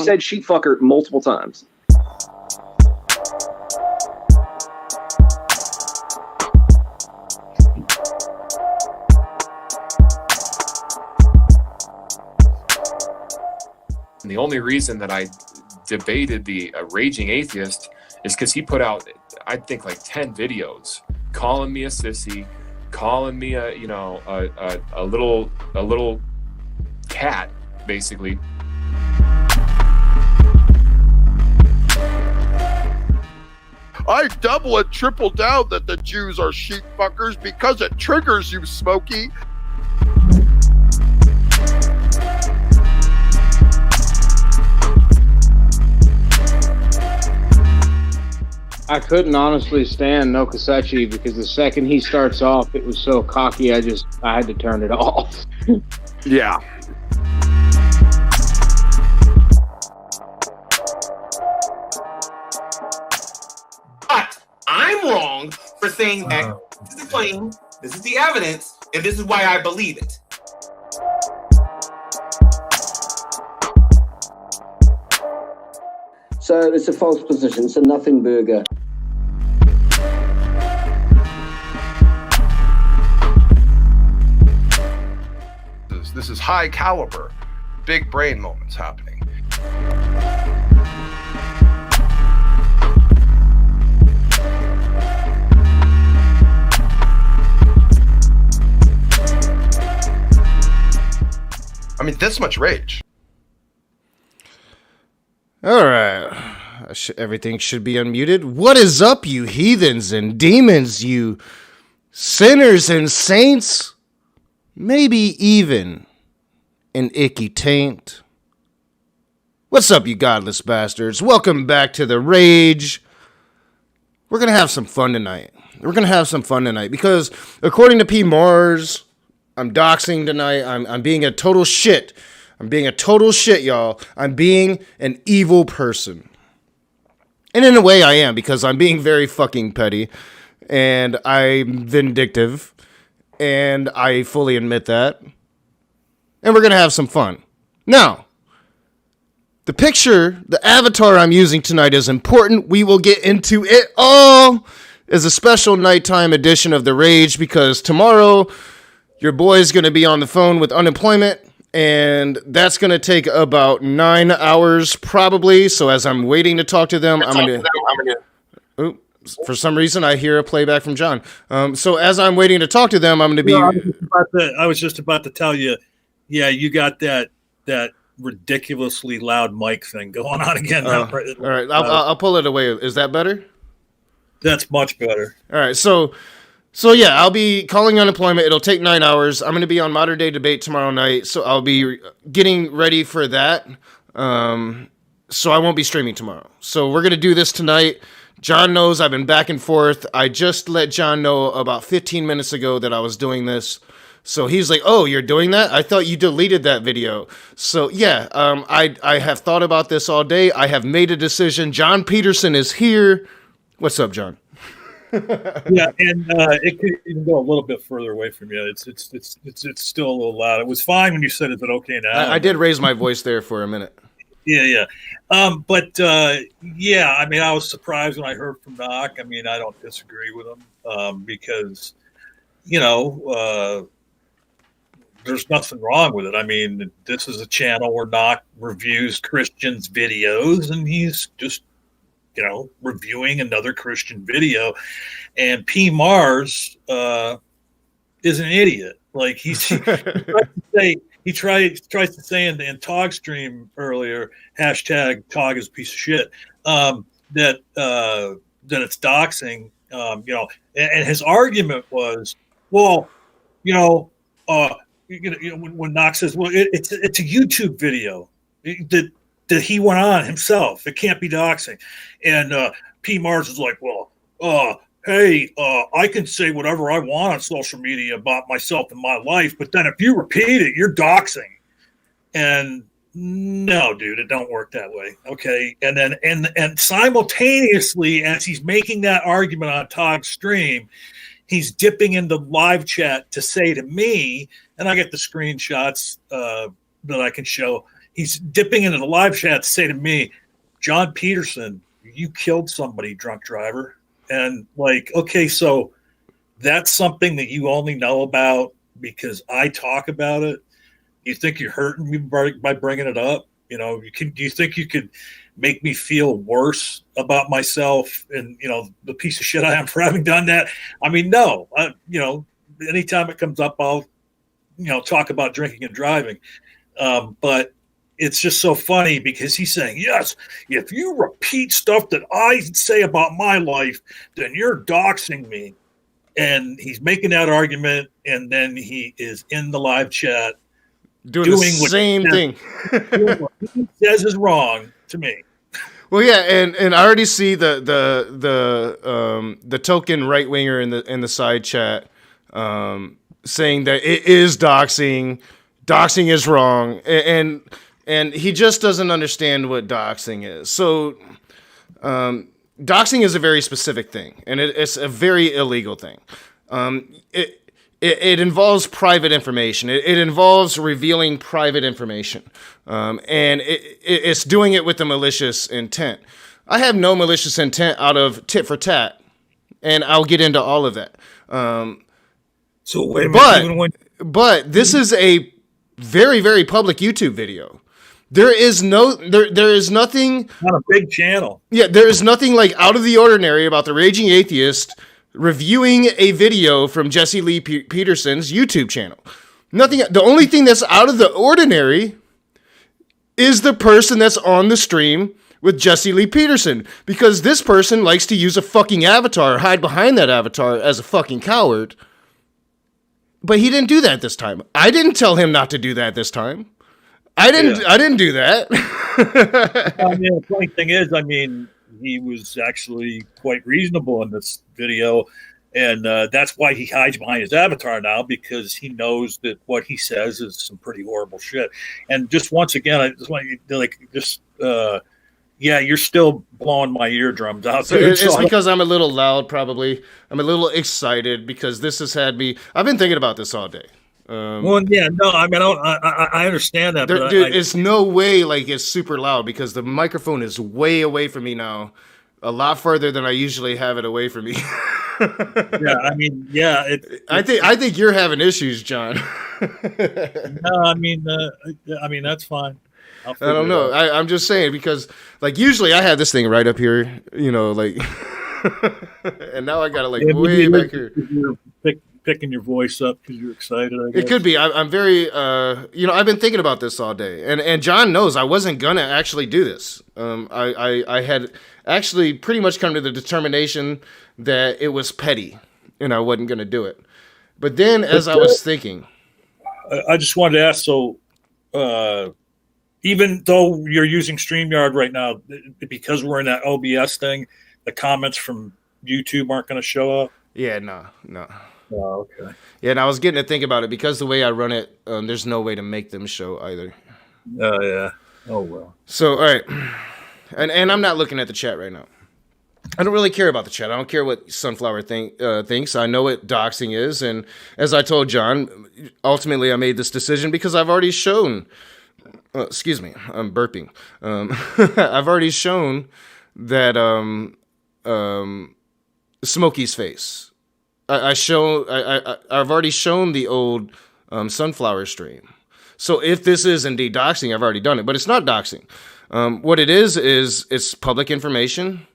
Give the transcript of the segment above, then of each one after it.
said sheep fucker multiple times. And the only reason that I debated the Raging Atheist is because he put out, I think, like 10 videos calling me a sissy, calling me a little cat, basically. I double and triple down that the Jews are sheep fuckers because it triggers you, Smokey. I couldn't honestly stand No Kasechi because the second he starts off, it was so cocky, I had to turn it off. Yeah. But I'm wrong for saying that this is the claim, this is the evidence, and this is why I believe it. So it's a false position. It's a nothing burger. This is high caliber, big brain moments happening. I mean, this much rage. All right. Everything should be unmuted. What is up, you heathens and demons, you sinners and saints? Maybe even an Icky Taint. What's up, you godless bastards? Welcome back to the Rage. We're going to have some fun tonight. Because according to P. Mars, I'm doxing tonight. I'm being a total shit. Y'all. I'm being an evil person. And in a way I am, because I'm being very fucking petty. And I'm vindictive. And I fully admit that. And we're going to have some fun. Now, the avatar I'm using tonight is important. We will get into it all as a special nighttime edition of The Rage, because tomorrow your boy's going to be on the phone with unemployment. And that's going to take about 9 hours probably. So as I'm waiting to talk to them, for some reason I hear a playback from John. So as I'm waiting to talk to them, I'm going to be... I was just about to tell you, yeah, you got that ridiculously loud mic thing going on again. Now. All right, I'll pull it away. Is that better? That's much better. All right, so yeah, I'll be calling unemployment. It'll take 9 hours. I'm going to be on Modern Day Debate tomorrow night, so I'll be getting ready for that. So I won't be streaming tomorrow. So we're going to do this tonight. John knows I've been back and forth. I just let John know about 15 minutes ago that I was doing this. So he's like, oh, you're doing that? I thought you deleted that video. So yeah, I have thought about this all day. I have made a decision. John Peterson is here. What's up, John? Yeah, and it could even go a little bit further away from you. It's still a little loud. It was fine when you said it, but okay now. I did raise my voice there for a minute. Yeah. But yeah, I mean, I was surprised when I heard from Doc. I mean, I don't disagree with him because, there's nothing wrong with it. I mean, this is a channel where Doc reviews Christians' videos, and he's just reviewing another Christian video, and P. Mars is an idiot. Like he tries to say in Tog stream earlier, hashtag Tog is a piece of shit, that it's doxing, and his argument was, well, when Knox says, well, it's a YouTube video that he went on himself. It can't be doxing. And P. Mars is like, well, hey, I can say whatever I want on social media about myself and my life, but then if you repeat it, you're doxing. And no, dude, it don't work that way. Okay. And then and simultaneously, as he's making that argument on Todd's stream, he's dipping into live chat to say to me, and I get the screenshots that I can show. he's dipping into the live chat to say to me, John Peterson, you killed somebody, drunk driver. And like, okay, so that's something that you only know about because I talk about it. You think you're hurting me by bringing it up? You know, do you think you could make me feel worse about myself and, you know, the piece of shit I am for having done that? I mean, no, you know, anytime it comes up, I'll, you know, talk about drinking and driving. But it's just so funny because he's saying, yes, if you repeat stuff that I say about my life, then you're doxing me. And he's making that argument. And then he is in the live chat doing the same thing. What he says is wrong to me. Well, yeah, and I already see the token right winger in the side chat saying that it is doxing. Doxing is wrong, and he just doesn't understand what doxing is. So, doxing is a very specific thing, and it's a very illegal thing. It involves private information. It involves revealing private information, and it's doing it with a malicious intent. I have no malicious intent out of tit for tat, and I'll get into all of that. So wait a minute, but this is a very, very public YouTube video. There is nothing. Not a big channel. Yeah, there is nothing like out of the ordinary about the Raging Atheist reviewing a video from Jesse Lee Peterson's YouTube channel. Nothing. The only thing that's out of the ordinary is the person that's on the stream with Jesse Lee Peterson, because this person likes to use a fucking avatar, hide behind that avatar as a fucking coward. But he didn't do that this time. I didn't tell him not to do that this time. I didn't do that. I mean, the funny thing is, I mean, he was actually quite reasonable in this video, and that's why he hides behind his avatar now, because he knows that what he says is some pretty horrible shit. And just once again, I just want you to yeah, you're still blowing my eardrums out. So it's because I'm a little loud, probably. I'm a little excited because this has had me. I've been thinking about this all day. Well, yeah, no, I mean, I understand that. Dude, it's no way like it's super loud because the microphone is way away from me now, a lot further than I usually have it away from me. Yeah, I mean, yeah. I think you're having issues, John. No, I mean, that's fine. I don't know. I'm just saying because, like, usually I have this thing right up here, you know, like, and now I got it like way back here. You're picking your voice up because you're excited. I guess. It could be. I'm very, you know, I've been thinking about this all day, and John knows I wasn't gonna actually do this. I had actually pretty much come to the determination that it was petty, and I wasn't gonna do it. But then, as I was thinking, I just wanted to ask. So, even though you're using StreamYard right now, because we're in that OBS thing, the comments from YouTube aren't going to show up? Yeah, no. Oh, okay. Yeah, and I was getting to think about it because the way I run it, there's no way to make them show either. Oh, yeah. Oh, well. So, all right. And I'm not looking at the chat right now. I don't really care about the chat. I don't care what Sunflower thinks. I know what doxing is. And as I told John, ultimately I made this decision because I've already shown... excuse me, I'm burping. I've already shown that Smokey's face. I've already shown the old Sunflower stream. So if this is indeed doxing, I've already done it, but it's not doxing. What it is it's public information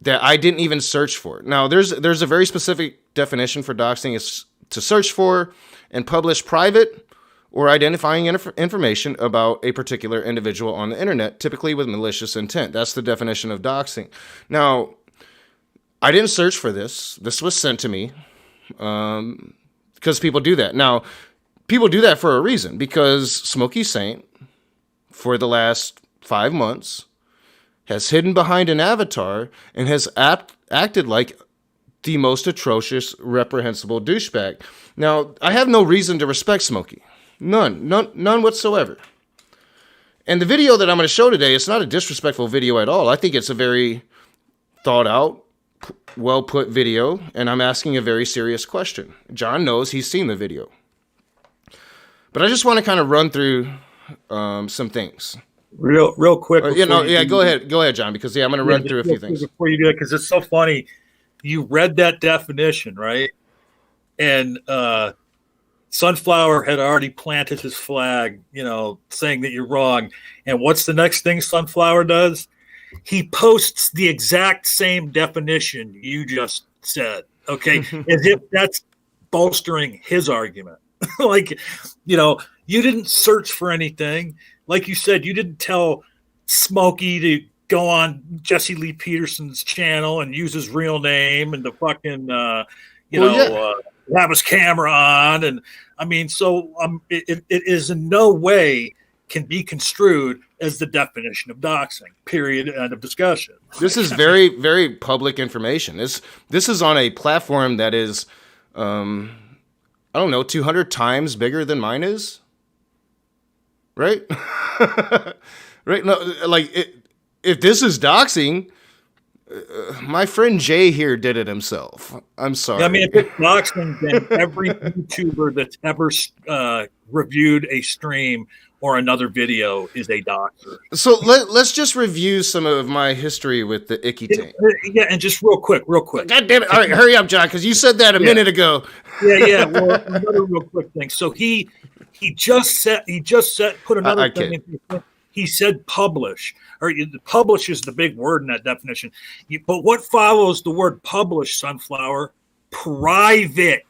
that I didn't even search for. Now, there's a very specific definition for doxing. It's to search for and publish private or identifying information about a particular individual on the internet, typically with malicious intent. That's the definition of doxing. Now, I didn't search for this. This was sent to me because people do that. Now, people do that for a reason, because Smokey Saint, for the last 5 months, has hidden behind an avatar and has acted like the most atrocious, reprehensible douchebag. Now, I have no reason to respect Smokey. None whatsoever. And the video that I'm going to show today, it's not a disrespectful video at all. I think it's a very thought out, well put video, and I'm asking a very serious question. John knows, he's seen the video. But I just want to kind of run through some things. Real quick. Go ahead, John, because I'm going to run through a few things before you do it, because it's so funny. You read that definition, right? And Sunflower had already planted his flag, saying that you're wrong. And what's the next thing Sunflower does? He posts the exact same definition you just said, okay? As if that's bolstering his argument. You didn't search for anything. Like you said, you didn't tell Smokey to go on Jesse Lee Peterson's channel and use his real name and to fucking, have his camera on. And I mean, so it is in no way can be construed as the definition of doxing, period, end of discussion. This is very, very public information. This is on a platform that is, 200 times bigger than mine is. Right? Right? No, if this is doxing, my friend Jay here did it himself. I'm sorry. I mean, if it's doxing, then every YouTuber that's ever reviewed a stream or another video is a doxer. So let's just review some of my history with the Icky Taint. Yeah, and just real quick. God damn it. All right, hurry up, John, because you said that a minute ago. Yeah. Well, another real quick thing. So he just put another thing in. He said publish. Or publish is the big word in that definition. But what follows the word publish, Sunflower? Private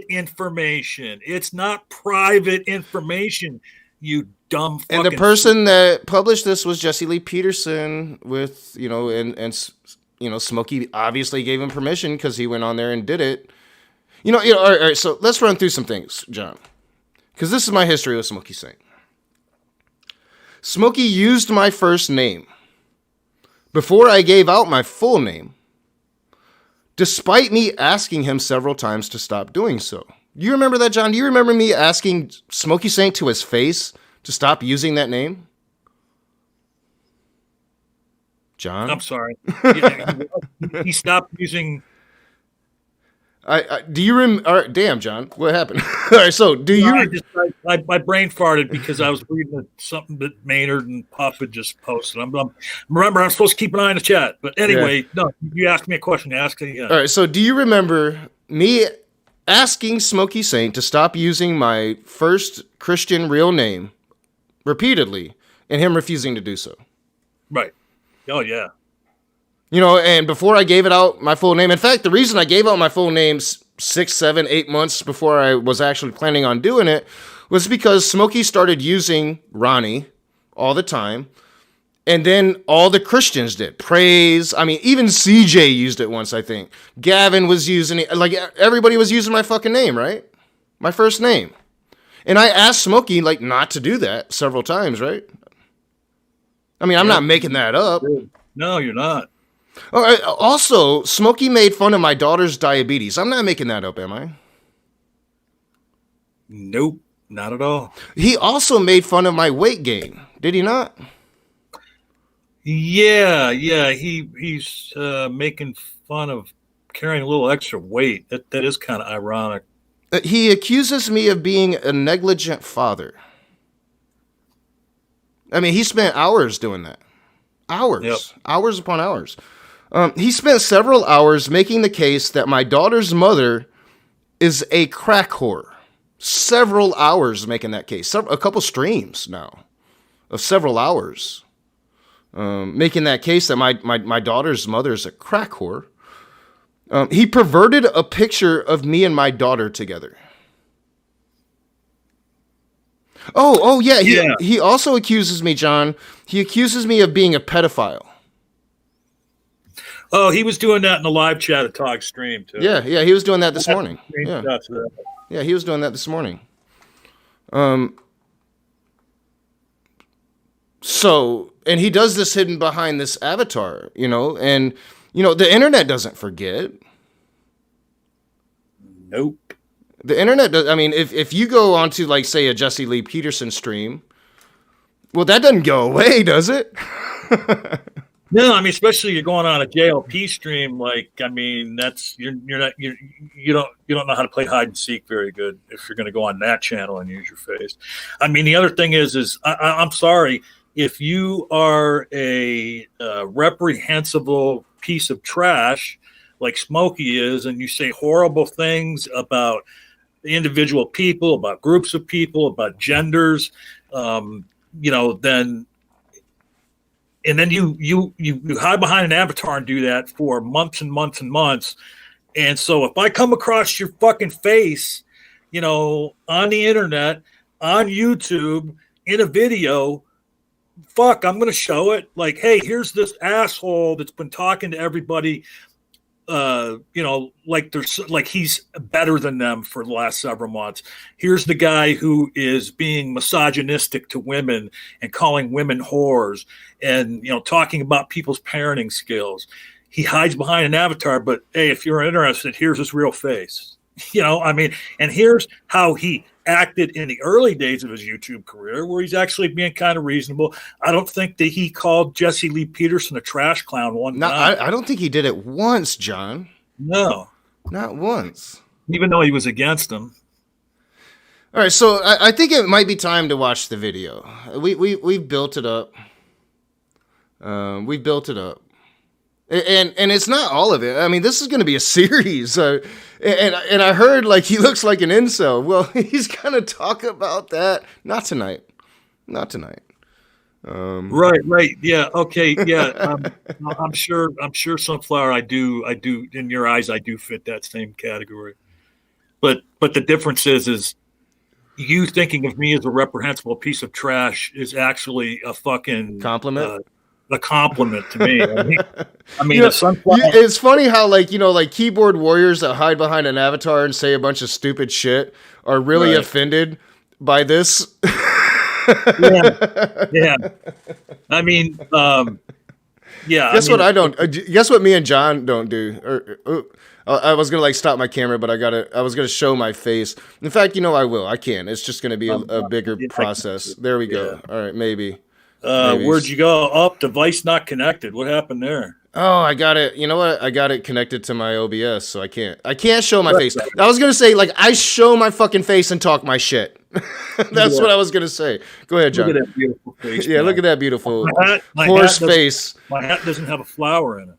information. It's not private information, you dumb fucking... And the person that published this was Jesse Lee Peterson with, and Smokey obviously gave him permission because he went on there and did it. All right, so let's run through some things, John. Because this is my history with Smokey Saint. Smokey used my first name before I gave out my full name, despite me asking him several times to stop doing so. You remember that, John? Do you remember me asking Smokey Saint to his face to stop using that name? John? I'm sorry. He stopped using... Do you remember? All right, damn, John, what happened? All right, so my brain farted because I was reading something that Maynard and Puff had just posted. Remember, I'm supposed to keep an eye on the chat, but anyway, No, you asked me a question. Ask it again. All right, so do you remember me asking Smokey Saint to stop using my first Christian real name repeatedly, and him refusing to do so? Right. Oh yeah. And before I gave it out my full name, in fact, the reason I gave out my full name 6, 7, 8 months before I was actually planning on doing it was because Smokey started using Ronnie all the time. And then all the Christians did. Praise. I mean, even CJ used it once, I think. Gavin was using it. Like, everybody was using my fucking name, right? My first name. And I asked Smokey, not to do that several times, right? I mean, I'm not making that up. No, you're not. All right. Also, Smokey made fun of my daughter's diabetes. I'm not making that up, am I? Nope, not at all. He also made fun of my weight gain. Did he not? Yeah. He's making fun of carrying a little extra weight. That is kind of ironic. He accuses me of being a negligent father. I mean, he spent hours doing that. Hours upon hours. He spent several hours making the case that my daughter's mother is a crack whore. Several hours making that case. A couple streams now of several hours. Making that case that my daughter's mother is a crack whore. He perverted a picture of me and my daughter together. Oh yeah. He also accuses me, John. He accuses me of being a pedophile. Oh, he was doing that in the live chat at Tog Stream too. Yeah, he was doing that this morning. Yeah, he was doing that this morning. So, and he does this hidden behind this avatar, and the internet doesn't forget. Nope. The internet does. I mean, if you go onto say a Jesse Lee Peterson stream, well, that doesn't go away, does it? No, I mean, especially you're going on a JLP stream. Like, I mean, that's you don't know how to play hide and seek very good if you're going to go on that channel and use your face. I mean, the other thing is I'm sorry if you are a reprehensible piece of trash like Smokey is, and you say horrible things about individual people, about groups of people, about genders, then. And then you hide behind an avatar and do that for months and months and months. And so if I come across your fucking face, on the internet, on YouTube, in a video, fuck, I'm going to show it. Like, hey, here's this asshole that's been talking to everybody, like he's better than them for the last several months. Here's the guy who is being misogynistic to women and calling women whores and, talking about people's parenting skills. He hides behind an avatar, but hey, if you're interested, here's his real face. And here's how he acted in the early days of his YouTube career, where he's actually being kind of reasonable. I don't think that he called Jesse Lee Peterson a trash clown one time. I don't think he did it once, John. No. Not once. Even though he was against him. All right, so I think it might be time to watch the video. We've built it up. We've built it up. And it's not all of it. I mean, this is going to be a series. And I heard like he looks like an incel. Well, he's going to talk about that. Not tonight. Right. Yeah. Okay. Yeah. I'm sure Sunflower. I do. In your eyes, I do fit that same category. But the difference is you thinking of me as a reprehensible piece of trash is actually a fucking compliment. A compliment to me. I mean, it's funny how like keyboard warriors that hide behind an avatar and say a bunch of stupid shit are really offended by this. Yeah. I mean, Guess what me and John don't do? I was gonna stop my camera, but I was gonna show my face. In fact, I will. I can. It's just gonna be a bigger process. There we go. All right, maybe. Where'd you go? Device not connected. What happened there? Oh, I got it. You know what? I got it connected to my OBS, so I can't show my face. I was gonna say I show my fucking face and talk my shit. That's what I was gonna say. Go ahead, John. Look at that beautiful face. Yeah, look at that beautiful my horse face. My hat doesn't have a flower in it.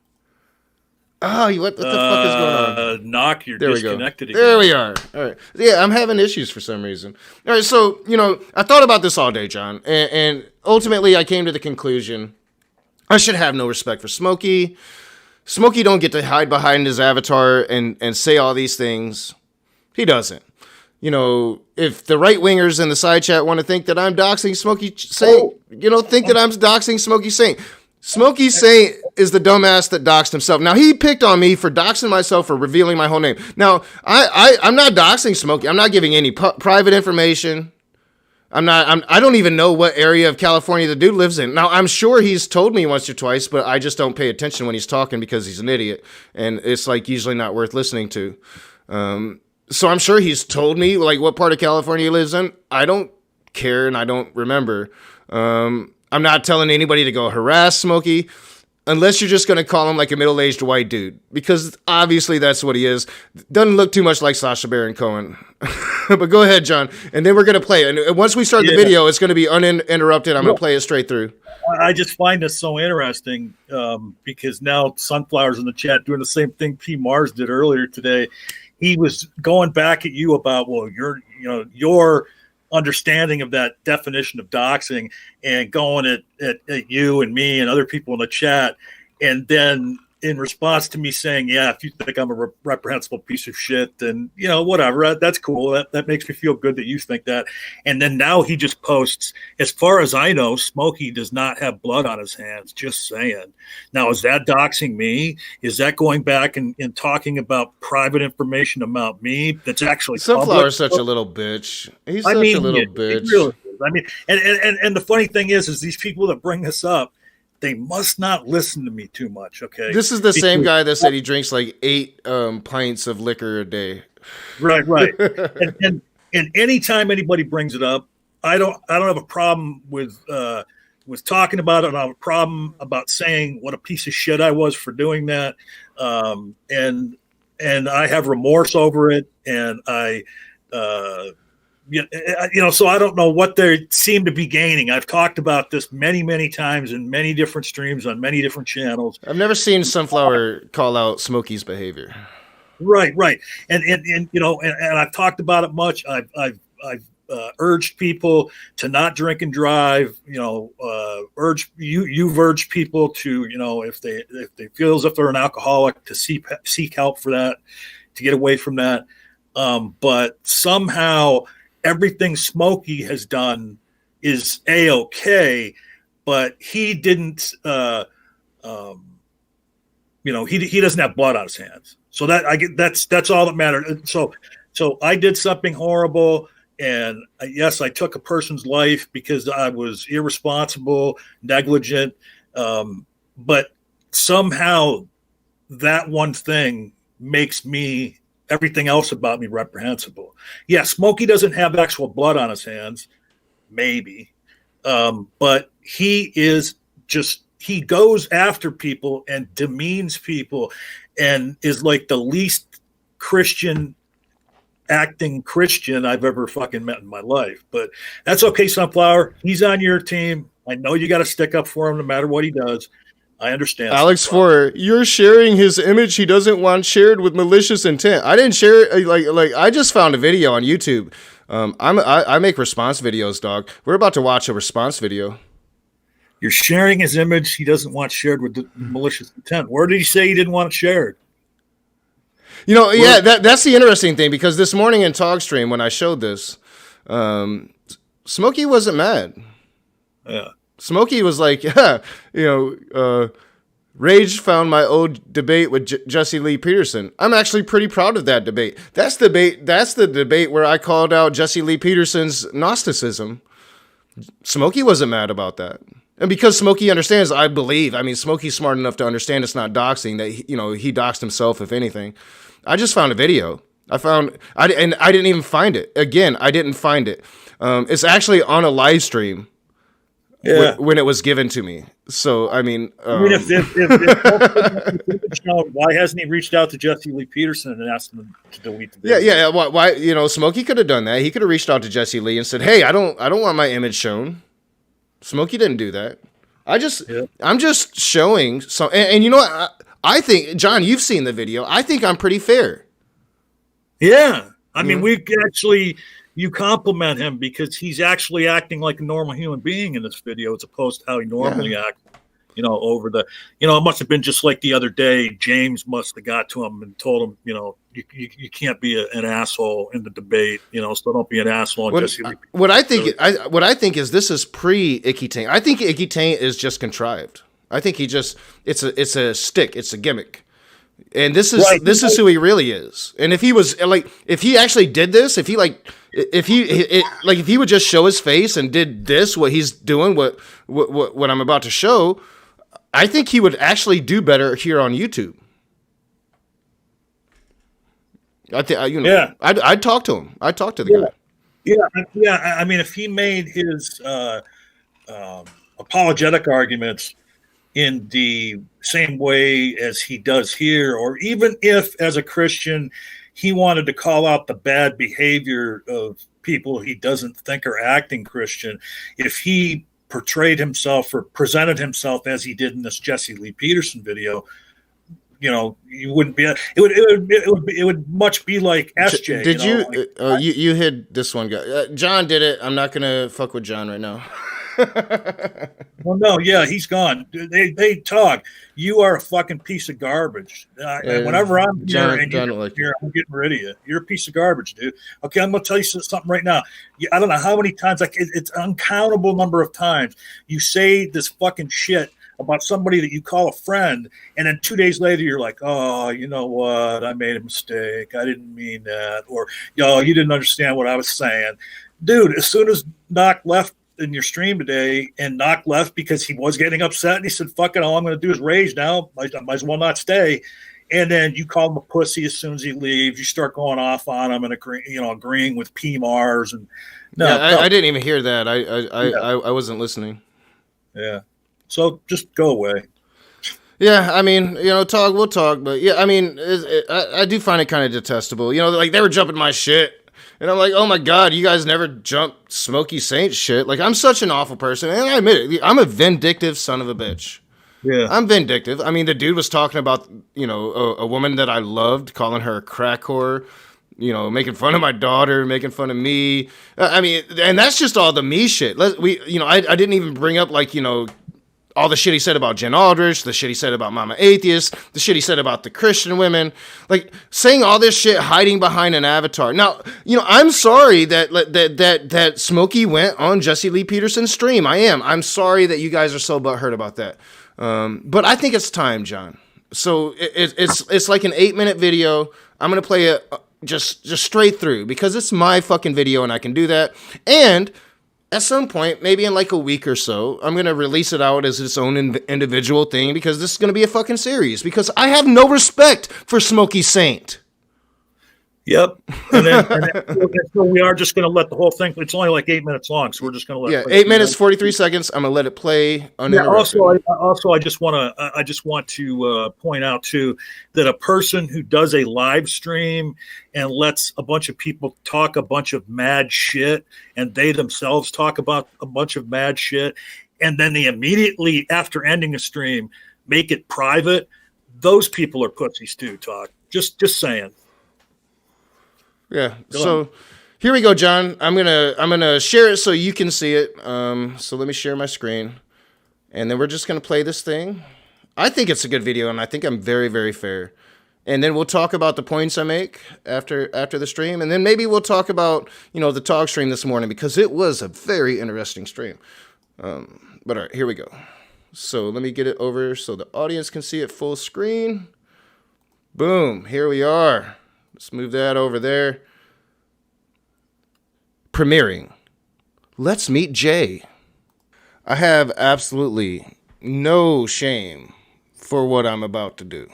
Oh, what the fuck is going on? Knock, you're disconnected again. There we are. All right. Yeah, I'm having issues for some reason. All right, so, I thought about this all day, John, and ultimately I came to the conclusion I should have no respect for Smokey. Smokey don't get to hide behind his avatar and say all these things. He doesn't. If the right-wingers in the side chat want to think that I'm doxing Smokey Saint, think that I'm doxing Smokey Saint. Smokey Saint is the dumbass that doxed himself. Now, he picked on me for doxing myself, for revealing my whole name. Now, I'm not doxing Smokey. I'm not giving any private information. I don't even know what area of California the dude lives in. Now, I'm sure he's told me once or twice, but I just don't pay attention when he's talking because he's an idiot. And it's usually not worth listening to. So I'm sure he's told me what part of California he lives in. I don't care and I don't remember. I'm not telling anybody to go harass Smokey unless you're just going to call him a middle-aged white dude, because obviously that's what he is. Doesn't look too much like Sacha Baron Cohen. But go ahead, John, and then we're going to play it. And once we start the video, it's going to be uninterrupted. I'm going to play it straight through. I just find this so interesting because now Sunflower's in the chat doing the same thing P. Mars did earlier today. He was going back at you about, your understanding of that definition of doxing and going at you and me and other people in the chat. And then in response to me saying, yeah, if you think I'm a reprehensible piece of shit, then, whatever, that's cool. That makes me feel good that you think that. And then now he just posts, as far as I know, Smokey does not have blood on his hands. Just saying. Now, is that doxing me? Is that going back and talking about private information about me that's actually Sunflower's such a little bitch. He's such a little bitch. Really is. I mean, and the funny thing is these people that bring this up, they must not listen to me too much, okay? This is the same guy that said he drinks 8 pints of liquor a day. Right. and anytime anybody brings it up, I don't have a problem with was talking about it, and I have a problem about saying what a piece of shit I was for doing that. And I have remorse over it. And so I don't know what they seem to be gaining. I've talked about this many, many times in many different streams on many different channels. I've never seen Sunflower call out Smokey's behavior. Right. And I've talked about it much. I've urged people to not drink and drive. You've urged people to, if they feel as if they're an alcoholic, to seek help for that, to get away from that. But somehow everything Smokey has done is A-okay, but he didn't. He doesn't have blood on his hands. So that's all that mattered. So I did something horrible. And yes, I took a person's life because I was irresponsible, negligent. But somehow that one thing makes everything else about me reprehensible. Yeah, Smokey doesn't have actual blood on his hands, maybe. But he goes after people and demeans people and is like the least Christian acting Christian I've ever fucking met in my life. But that's okay, Sunflower. He's on your team. I know you got to stick up for him no matter what he does. I understand. Alex Four, you're sharing his image he doesn't want shared with malicious intent. I didn't share it. Like I just found a video on YouTube. I make response videos, dog. We're about to watch a response video. You're sharing his image he doesn't want shared with the malicious intent. Where did he say he didn't want it shared? That's the interesting thing, because this morning in Talkstream when I showed this, Smokey wasn't mad. Yeah. Smokey was like, Rage found my old debate with Jesse Lee Peterson. I'm actually pretty proud of that debate. That's the debate where I called out Jesse Lee Peterson's Gnosticism. Smokey wasn't mad about that. And because Smokey understands, I believe, Smokey's smart enough to understand it's not doxing, that he doxed himself, if anything. I just found a video. I didn't even find it. Again, I didn't find it. It's actually on a live stream. Yeah. When it was given to me. So, if why hasn't he reached out to Jesse Lee Peterson and asked him to delete the video? Yeah. Why? Smokey could have done that. He could have reached out to Jesse Lee and said, "Hey, I don't want my image shown." Smokey didn't do that. I'm just showing some, and you know what? I think, John, you've seen the video. I think I'm pretty fair. Yeah. You compliment him because he's actually acting like a normal human being in this video as opposed to how he normally acts, over the, it must have been just like the other day, James must have got to him and told him, you can't be an asshole in the debate, so don't be an asshole. What I think is this is pre-Icky Taint. I think Icky Taint is just contrived. I think it's a stick. It's a gimmick. And this is who he really is. And if he actually did this, if he would just show his face and did this, what he's doing, what I'm about to show, I think he would actually do better here on YouTube. I'd talk to him. I'd talk to the guy. Yeah. If he made his apologetic arguments in the same way as he does here, or even if as a Christian he wanted to call out the bad behavior of people he doesn't think are acting Christian, if he portrayed himself or presented himself as he did in this Jesse Lee Peterson video, you wouldn't be. It would much be like SJ. Did you hit this one guy? John did it. I'm not gonna fuck with John right now. Well, no, yeah, he's gone. They talk. You are a fucking piece of garbage. Whenever I'm here and you're here, I'm getting rid of you. You're a piece of garbage, dude. Okay, I'm gonna tell you something right now. I don't know how many times, it's an uncountable number of times you say this fucking shit about somebody that you call a friend, and then 2 days later you're like, oh, you know what? I made a mistake. I didn't mean that. Or, you didn't understand what I was saying. Dude, as soon as Knock left in your stream today, and Knock left because he was getting upset, and he said, fuck it, all I'm going to do is rage now. I might as well not stay. And then you call him a pussy as soon as he leaves. You start going off on him and agreeing with P. Mars. And I didn't even hear that. I wasn't listening. Yeah. So just go away. Yeah, I mean, we'll talk, but yeah, I mean, I do find it kind of detestable. Like they were jumping my shit, and I'm like, oh my god, you guys never jumped Smokey Saint shit. Like I'm such an awful person, and I admit it, I'm a vindictive son of a bitch. Yeah. I'm vindictive. I mean, the dude was talking about, a woman that I loved, calling her a crack whore, making fun of my daughter, making fun of me. I mean, and that's just all the me shit. I didn't even bring up all the shit he said about Jen Aldrich, the shit he said about Mama Atheist, the shit he said about the Christian women, like saying all this shit hiding behind an avatar. Now, I'm sorry that Smokey went on Jesse Lee Peterson's stream. I'm sorry that you guys are so butthurt about that. But I think it's time, John. So it's like an 8-minute video. I'm gonna play it just straight through because it's my fucking video and I can do that. And at some point, maybe in like a week or so, I'm going to release it out as its own individual thing because this is going to be a fucking series because I have no respect for Smokey Saint. Yep. And then so we are just going to let the whole thing, it's only like 8 minutes long, so we're just going to let it play. 8 minutes, 43 seconds. I'm going to let it play uninterrupted. I just want to point out too that a person who does a live stream and lets a bunch of people talk a bunch of mad shit and they themselves talk about a bunch of mad shit and then they immediately after ending a stream make it private, those people are pussies too, Talk. Just saying. Yeah. So here we go, John. I'm gonna share it so you can see it. So let me share my screen, and then we're just gonna play this thing. I think it's a good video, and I think I'm very, very fair. And then we'll talk about the points I make after the stream, and then maybe we'll talk about the talk stream this morning because it was a very interesting stream. But all right, here we go. So let me get it over so the audience can see it full screen. Boom. Here we are. Let's move that over there. Premiering. Let's meet Jay. I have absolutely no shame for what I'm about to do.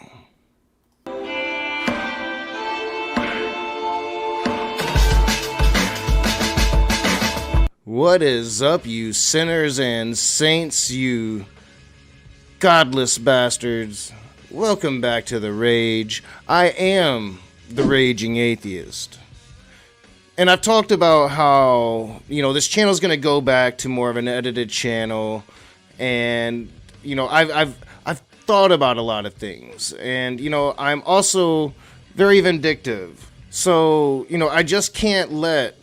What is up, you sinners and saints, you godless bastards? Welcome back to The Rage. I am the Raging Atheist. And I've talked about how, this channel is going to go back to more of an edited channel. And, I've thought about a lot of things. And, I'm also very vindictive. So, I just can't let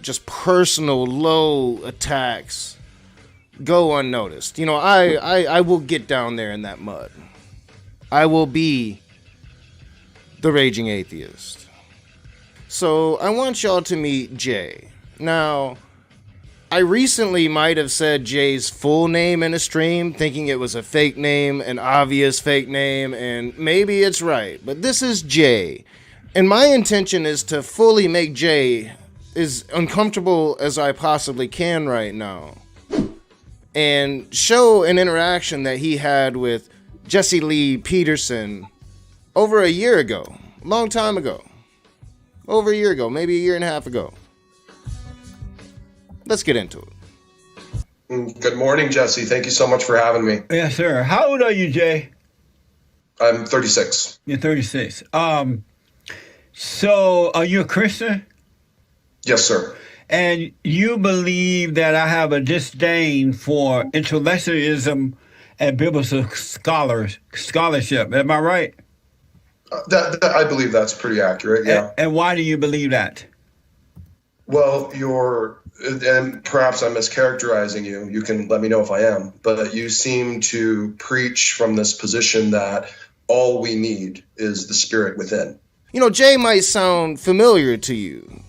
just personal low attacks go unnoticed. I will get down there in that mud. I will be the Raging Atheist. So I want y'all to meet Jay. Now, I recently might have said Jay's full name in a stream, thinking it was a fake name, an obvious fake name, and maybe it's right, but this is Jay. And my intention is to fully make Jay as uncomfortable as I possibly can right now. And show an interaction that he had with Jesse Lee Peterson over a year ago, long time ago, over a year ago, maybe a year and a half ago. Let's get into it. Good morning, Jesse. Thank you so much for having me. Yes, sir. How old are you, Jay? I'm 36. You're 36. So are you a Christian? Yes, sir. And you believe that I have a disdain for intellectualism and biblical scholarship. Am I right? I believe that's pretty accurate, yeah. And why do you believe that? Well, and perhaps I'm mischaracterizing you. You can let me know if I am. But you seem to preach from this position that all we need is the spirit within. Jay might sound familiar to you.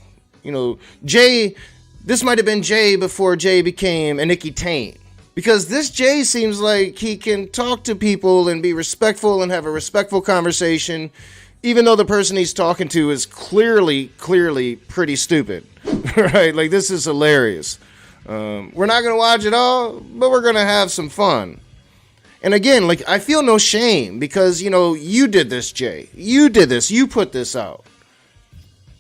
Jay, this might have been Jay before Jay became an Icky Taint. Because this Jay seems like he can talk to people and be respectful and have a respectful conversation, even though the person he's talking to is clearly pretty stupid. Right? Like, this is hilarious. We're not going to watch it all, but we're going to have some fun. And again, I feel no shame because, you did this, Jay. You did this. You put this out.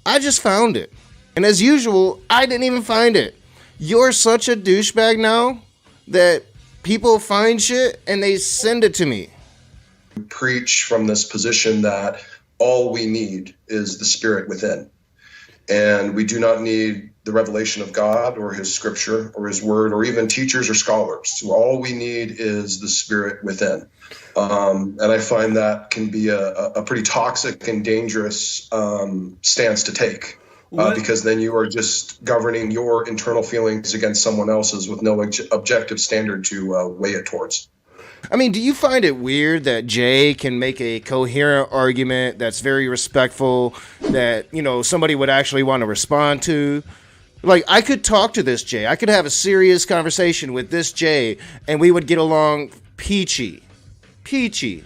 I just found it. And as usual, I didn't even find it. You're such a douchebag now that people find shit and they send it to me. Preach from this position that all we need is the Spirit within. And we do not need the revelation of God or his scripture or his word or even teachers or scholars. So all we need is the Spirit within. And I find that can be a pretty toxic and dangerous stance to take. Because then you are just governing your internal feelings against someone else's with no objective standard to weigh it towards. I mean, do you find it weird that Jay can make a coherent argument that's very respectful, that, you know, somebody would actually want to respond to? Like, I could talk to this Jay. I could have a serious conversation with this Jay, and we would get along peachy. Peachy.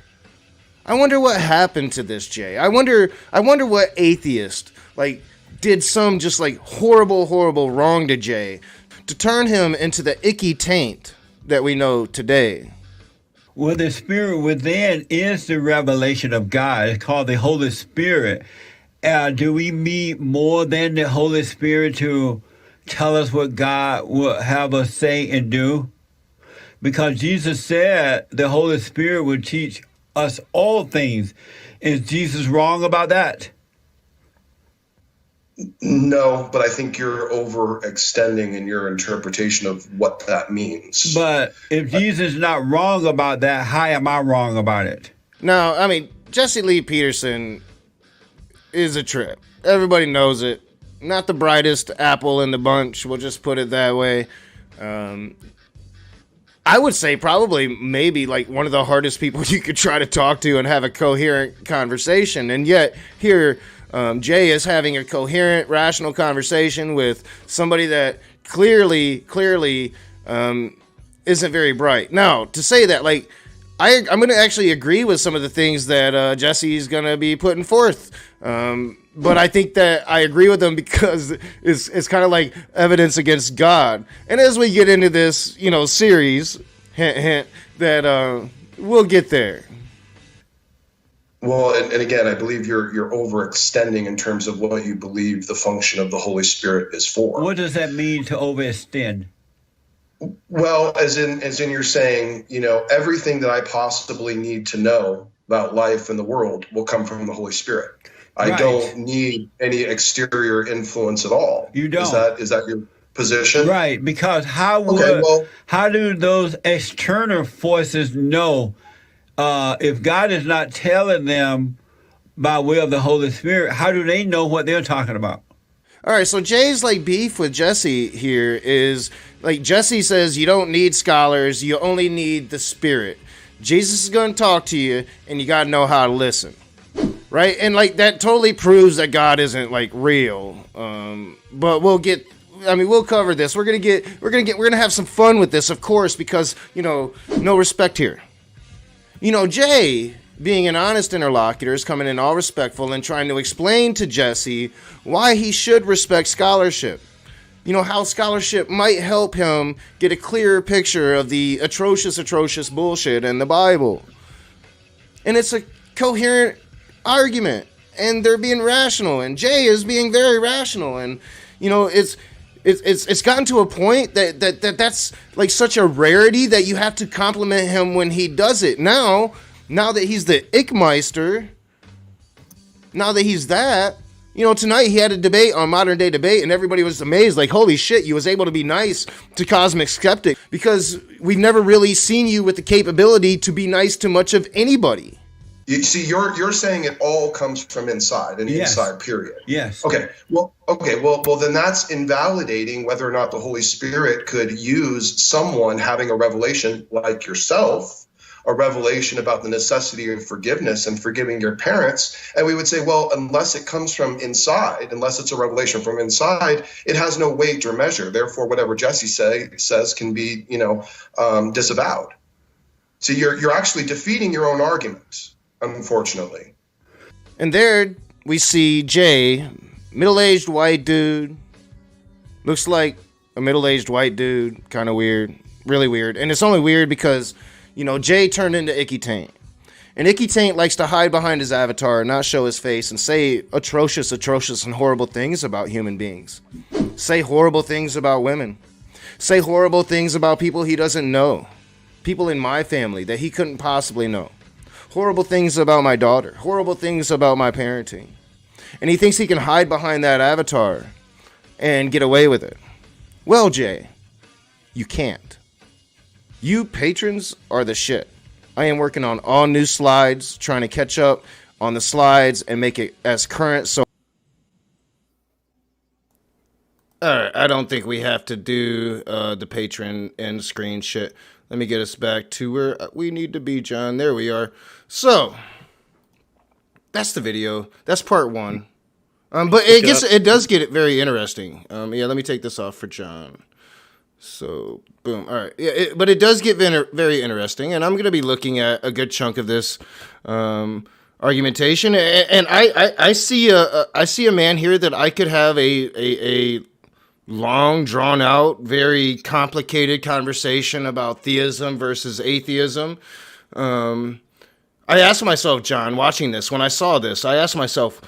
I wonder what happened to this Jay. I wonder what atheist, like, did some just, like, horrible wrong to Jay to turn him into the Icky Taint that we know today. Well, the Spirit within is the revelation of God. It's called the Holy Spirit. Do we need more than the Holy Spirit to tell us what God will have us say and do? Because Jesus said the Holy Spirit would teach us all things. Is Jesus wrong about that? No, but I think you're overextending in your interpretation of what that means. But if Jesus is not wrong about that, how am I wrong about it? No, I mean, Jesse Lee Peterson is a trip. Everybody knows it. Not the brightest apple in the bunch, we'll just put it that way. I would say probably maybe like one of the hardest people you could try to talk to and have a coherent conversation. And yet here, Jay is having a coherent, rational conversation with somebody that clearly isn't very bright. Now, to say that, like, I'm going to actually agree with some of the things that Jesse's going to be putting forth. But I think that I agree with them because it's kind of like evidence against God. And as we get into this, you know, series, hint, that we'll get there. Well, and again, I believe you're overextending in terms of what you believe the function of the Holy Spirit is for. What does that mean to overextend? Well, as in you're saying, you know, everything that I possibly need to know about life and the world will come from the Holy Spirit. I don't need any exterior influence at all. You don't. Is that your position? Right, because how do those external forces know if God is not telling them by way of the Holy Spirit? How do they know what they're talking about? All right, so Jay's like beef with Jesse here is like Jesse says you don't need scholars, you only need the Spirit. Jesus is going to talk to you, and you got to know how to listen, right? And like that totally proves that God isn't like real. But we'll cover this. We're gonna have some fun with this, of course, because you know, no respect here. You know, Jay, being an honest interlocutor, is coming in all respectful and trying to explain to Jesse why he should respect scholarship. You know, how scholarship might help him get a clearer picture of the atrocious bullshit in the Bible. And it's a coherent argument, and they're being rational, and Jay is being very rational, and, you know, it's gotten to a point that's like such a rarity that you have to compliment him when he does it. Now that he's the Ickmeister, now that he's that, you know, tonight he had a debate on Modern Day Debate, and everybody was amazed, like, holy shit, you was able to be nice to Cosmic Skeptic, because we've never really seen you with the capability to be nice to much of anybody. You see, you're saying it all comes from inside, an inside period. Yes. Okay. Well, then that's invalidating whether or not the Holy Spirit could use someone having a revelation like yourself, a revelation about the necessity of forgiveness and forgiving your parents. And we would say, well, unless it comes from inside, unless it's a revelation from inside, it has no weight or measure. Therefore, whatever Jesse says can be, disavowed. So you're actually defeating your own argument, unfortunately. And there we see Jay, middle-aged white dude, looks like a middle-aged white dude, kind of weird, really weird. And it's only weird because, you know, Jay turned into Icky Taint. And Icky Taint likes to hide behind his avatar and not show his face and say atrocious and horrible things about human beings. Say horrible things about women. Say horrible things about people he doesn't know. people in my family that he couldn't possibly know. Horrible things about my daughter. Horrible things about my parenting. And he thinks he can hide behind that avatar and get away with it. Well, Jay, you can't. You patrons are the shit. I am working on all new slides, trying to catch up on the slides and make it as current. So, alright, I don't think we have to do the patron end screen shit. Let me get us back to where we need to be, John. There we are. So, that's the video. That's part one. But it does get very interesting. Yeah, let me take this off for John. So, boom. All right. Yeah, but it does get very interesting, and I'm going to be looking at a good chunk of this argumentation. And I see a man here that I could have a long, drawn out, very complicated conversation about theism versus atheism. I asked myself, John, watching this, when I saw this, I asked myself,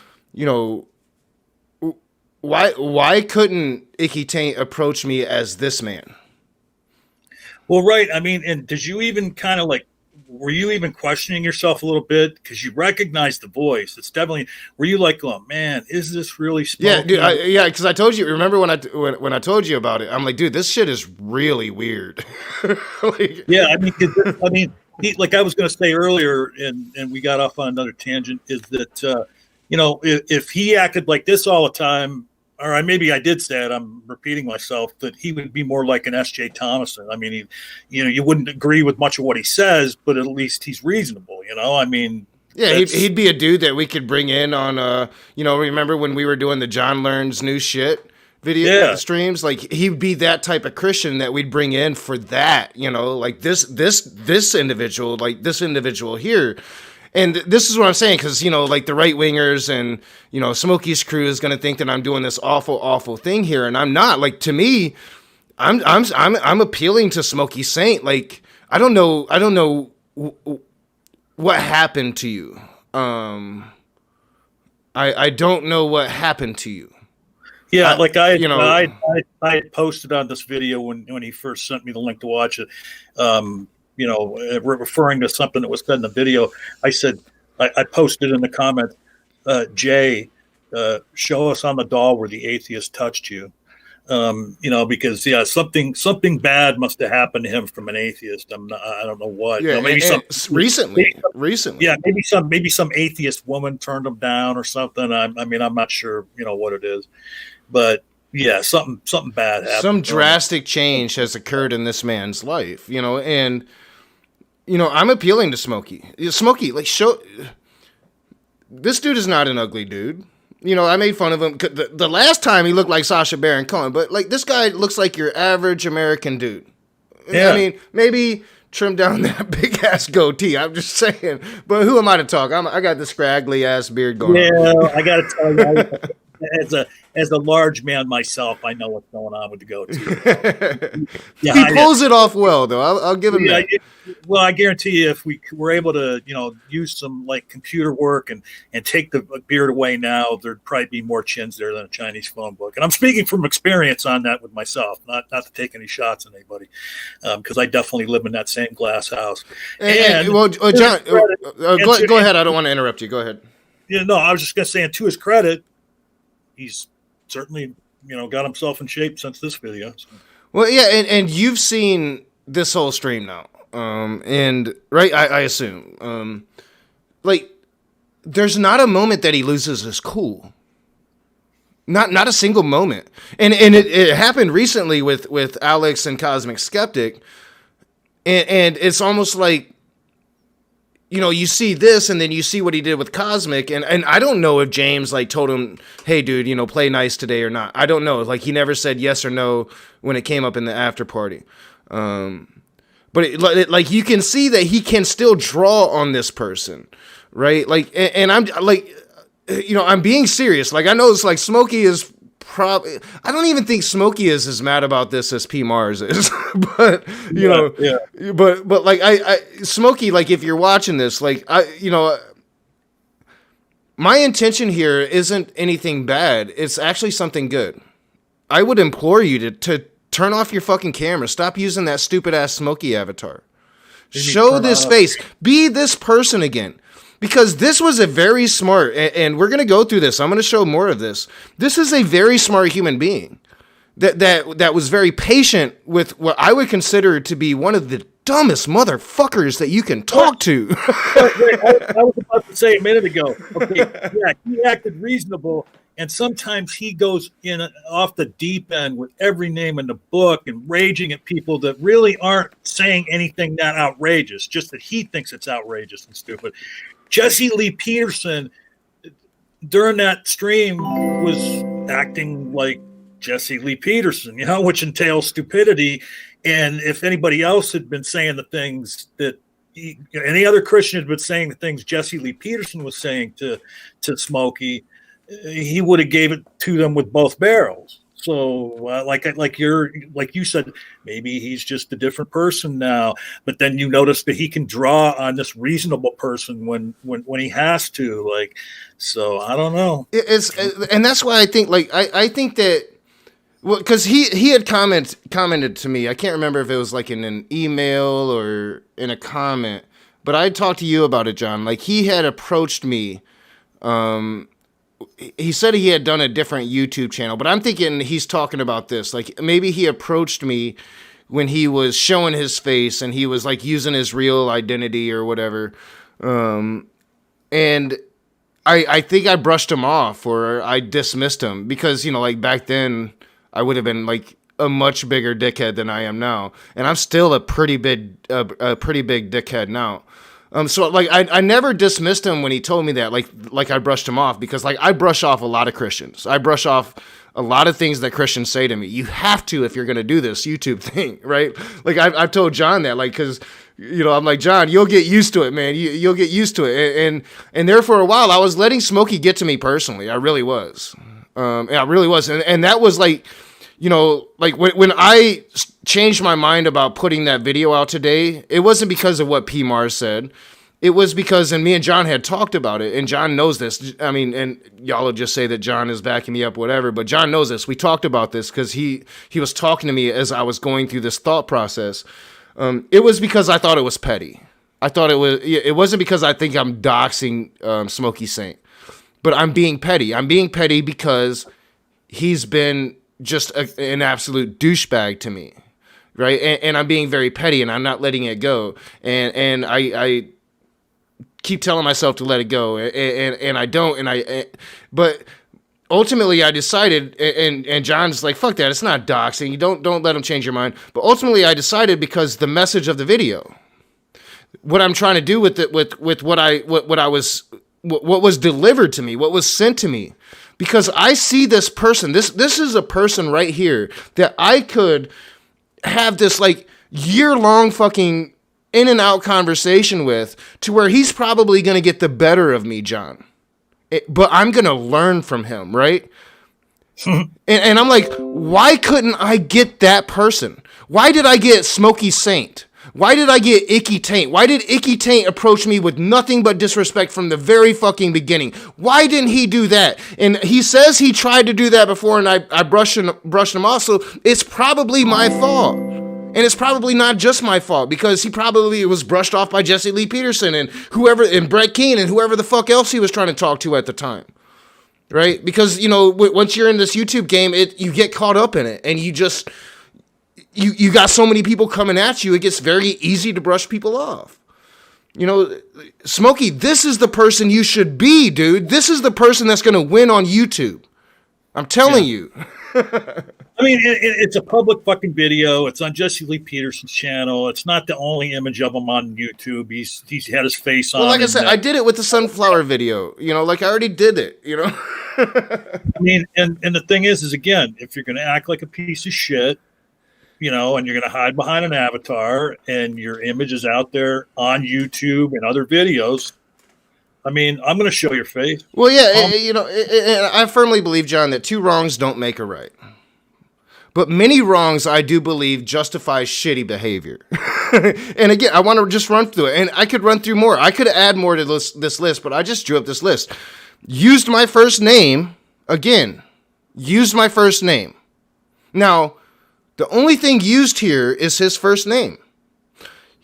why couldn't Icky Taint approach me as this man? Well, right. I mean, and did you even kind of were you even questioning yourself a little bit? Because you recognized the voice. It's definitely, were you like, oh man, is this really Smokey? Yeah, dude, because I told you, remember when I told you about it, I'm like, dude, this shit is really weird. Yeah, I mean, like I was going to say earlier, and we got off on another tangent, is that, if he acted like this all the time, or maybe I did say it, I'm repeating myself, that he would be more like an S.J. Thomason. I mean, you wouldn't agree with much of what he says, but at least he's reasonable, I mean. Yeah, he'd be a dude that we could bring in on, remember when we were doing the John Learns New Shit video streams? Like, he'd be that type of Christian that we'd bring in for that, like this individual here. And this is what I'm saying, because, like the right wingers and, Smokey's crew is going to think that I'm doing this awful, awful thing here. And I'm not. Like, to me, I'm appealing to Smokey Saint. Like, I don't know what happened to you. I don't know what happened to you. Yeah, I had posted on this video when he first sent me the link to watch it. Referring to something that was said in the video, I said, I posted in the comments, Jay, show us on the doll where the atheist touched you. Because something bad must have happened to him from an atheist. I don't know what. Yeah, recently. Yeah, maybe some atheist woman turned him down or something. I'm not sure, what it is, but yeah, something bad happened. Some drastic change has occurred in this man's life, and I'm appealing to Smokey. Smokey, show. This dude is not an ugly dude. I made fun of him. The last time he looked like Sacha Baron Cohen, but this guy looks like your average American dude. Yeah. I mean, maybe trim down that big ass goatee. I'm just saying. But who am I to talk? I got the scraggly ass beard going on. I got to tell you, as a large man myself, I know what's going on with the goatee. Yeah, he pulls it off well, though. I'll give him that. Well, I guarantee you, if we were able to, use some computer work and take the beard away now, there'd probably be more chins there than a Chinese phone book. And I'm speaking from experience on that with myself, not to take any shots on anybody, because I definitely live in that same glass house. John, go ahead. I don't want to interrupt you. Go ahead. I was just going to say, and to his credit, he's certainly, got himself in shape since this video. So. Well, yeah, and you've seen this whole stream now. And right, I assume, there's not a moment that he loses his cool. Not a single moment. And it happened recently with Alex and Cosmic Skeptic. And it's almost like, you see this and then you see what he did with Cosmic. And I don't know if James told him, hey dude, play nice today or not. I don't know. He never said yes or no when it came up in the after party. But you can see that he can still draw on this person, right? And I'm I'm being serious. I know it's Smokey is probably. I don't even think Smokey is as mad about this as P Mars is, but but I Smokey, if you're watching this, my intention here isn't anything bad. It's actually something good. I would implore you to turn off your fucking camera. Stop using that stupid ass Smokey avatar. Show this face. Be this person again. Because this was a very smart, and we're going to go through this. I'm going to show more of this. This is a very smart human being that was very patient with what I would consider to be one of the dumbest motherfuckers that you can talk to. Wait, I was about to say a minute ago. Okay, yeah, he acted reasonable, and sometimes he goes in off the deep end with every name in the book and raging at people that really aren't saying anything that outrageous, just that he thinks it's outrageous and stupid. Jesse Lee Peterson, during that stream, was acting like Jesse Lee Peterson, which entails stupidity. And if anybody else had been saying the things that any other Christian had been saying the things Jesse Lee Peterson was saying to Smokey, he would have gave it to them with both barrels. So, like you said, maybe he's just a different person now. But then you notice that he can draw on this reasonable person when he has to. Like, so I don't know. And that's why I think, I think that, well, because he had commented to me. I can't remember if it was like in an email or in a comment, but I talked to you about it, John. Like, he had approached me. He said he had done a different YouTube channel, but I'm thinking he's talking about this. Like, maybe he approached me when he was showing his face and he was like using his real identity or whatever. And I think I brushed him off, or I dismissed him because, like, back then I would have been like a much bigger dickhead than I am now. And I'm still a pretty big dickhead now. So like I never dismissed him when he told me that, like I brushed him off, because like I brush off a lot of Christians. I brush off a lot of things that Christians say to me. You have to if you're going to do this YouTube thing, right? Like I've told John that, like, because I'm like, John, you'll get used to it, man. You'll get used to it. And there for a while I was letting Smokey get to me personally. I really was. I really was. And that was like, like when I changed my mind about putting that video out today, it wasn't because of what P. Mars said. It was because, and me and John had talked about it, and John knows this. I mean, and y'all will just say that John is backing me up, whatever, but John knows this. We talked about this because he was talking to me as I was going through this thought process. It was because I thought it was petty. It wasn't because I think I'm doxing Smokey Saint, but I'm being petty. I'm being petty because he's been just an absolute douchebag to me, right? And I'm being very petty, and I'm not letting it go. And I keep telling myself to let it go, and I don't. But ultimately, I decided, and John's like, "Fuck that! It's not doxing. You don't let him change your mind." But ultimately, I decided because the message of the video, what I'm trying to do with it, with what was delivered to me, what was sent to me. Because I see this person, this is a person right here that I could have this like year-long fucking in and out conversation with, to where he's probably going to get the better of me, John. But I'm going to learn from him, right? and I'm like, why couldn't I get that person? Why did I get Smokey Saint? Why did I get Icky Taint? Why did Icky Taint approach me with nothing but disrespect from the very fucking beginning? Why didn't he do that? And he says he tried to do that before, and I brushed him off. So it's probably my fault. And it's probably not just my fault, because he probably was brushed off by Jesse Lee Peterson and Brett Keane and whoever the fuck else he was trying to talk to at the time. Right? Because, once you're in this YouTube game, you get caught up in it, and you just... You got so many people coming at you, it gets very easy to brush people off. Smokey, this is the person you should be, dude. This is the person that's going to win on YouTube. I'm telling you. I mean, it's a public fucking video. It's on Jesse Lee Peterson's channel. It's not the only image of him on YouTube. He's had his face on. Well, like I said, I did it with the sunflower video. Like I already did it. I mean, and the thing is again, if you're going to act like a piece of shit, and you're going to hide behind an avatar, and your image is out there on YouTube and other videos, I mean, I'm going to show your face. Well, yeah, I firmly believe, John, that two wrongs don't make a right. But many wrongs, I do believe, justify shitty behavior. And again, I want to just run through it. And I could run through more. I could add more to this list, but I just drew up this list. Used my first name, again, used my first name. Now, the only thing used here is his first name.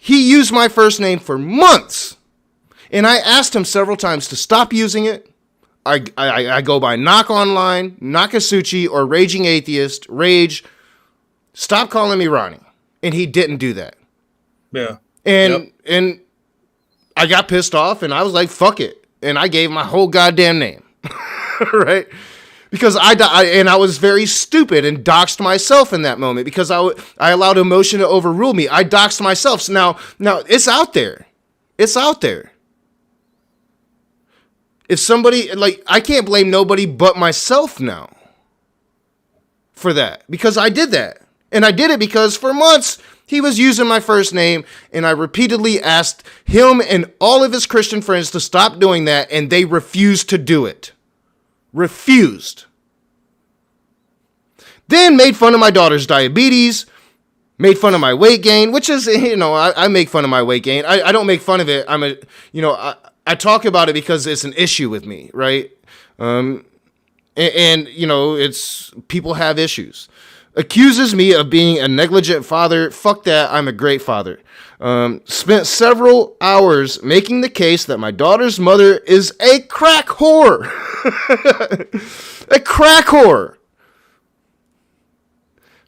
He used my first name for months. And I asked him several times to stop using it. I go by Knock Online, Nakasuchi, or Raging Atheist, Rage. Stop calling me Ronnie. And he didn't do that. Yeah. And I got pissed off, and I was like, fuck it. And I gave my whole goddamn name. Right? Because I was very stupid and doxed myself in that moment because I allowed emotion to overrule me. I doxed myself. So now it's out there. It's out there. If somebody, like, I can't blame nobody but myself now for that because I did that. And I did it because for months he was using my first name, and I repeatedly asked him and all of his Christian friends to stop doing that, and they refused to do it. Refused. Then made fun of my daughter's diabetes, made fun of my weight gain, which is, I make fun of my weight gain. I don't make fun of it. I talk about it because it's an issue with me, right? It's people have issues. Accuses me of being a negligent father. Fuck that. I'm a great father. Spent several hours making the case that my daughter's mother is a crack whore. A crack whore.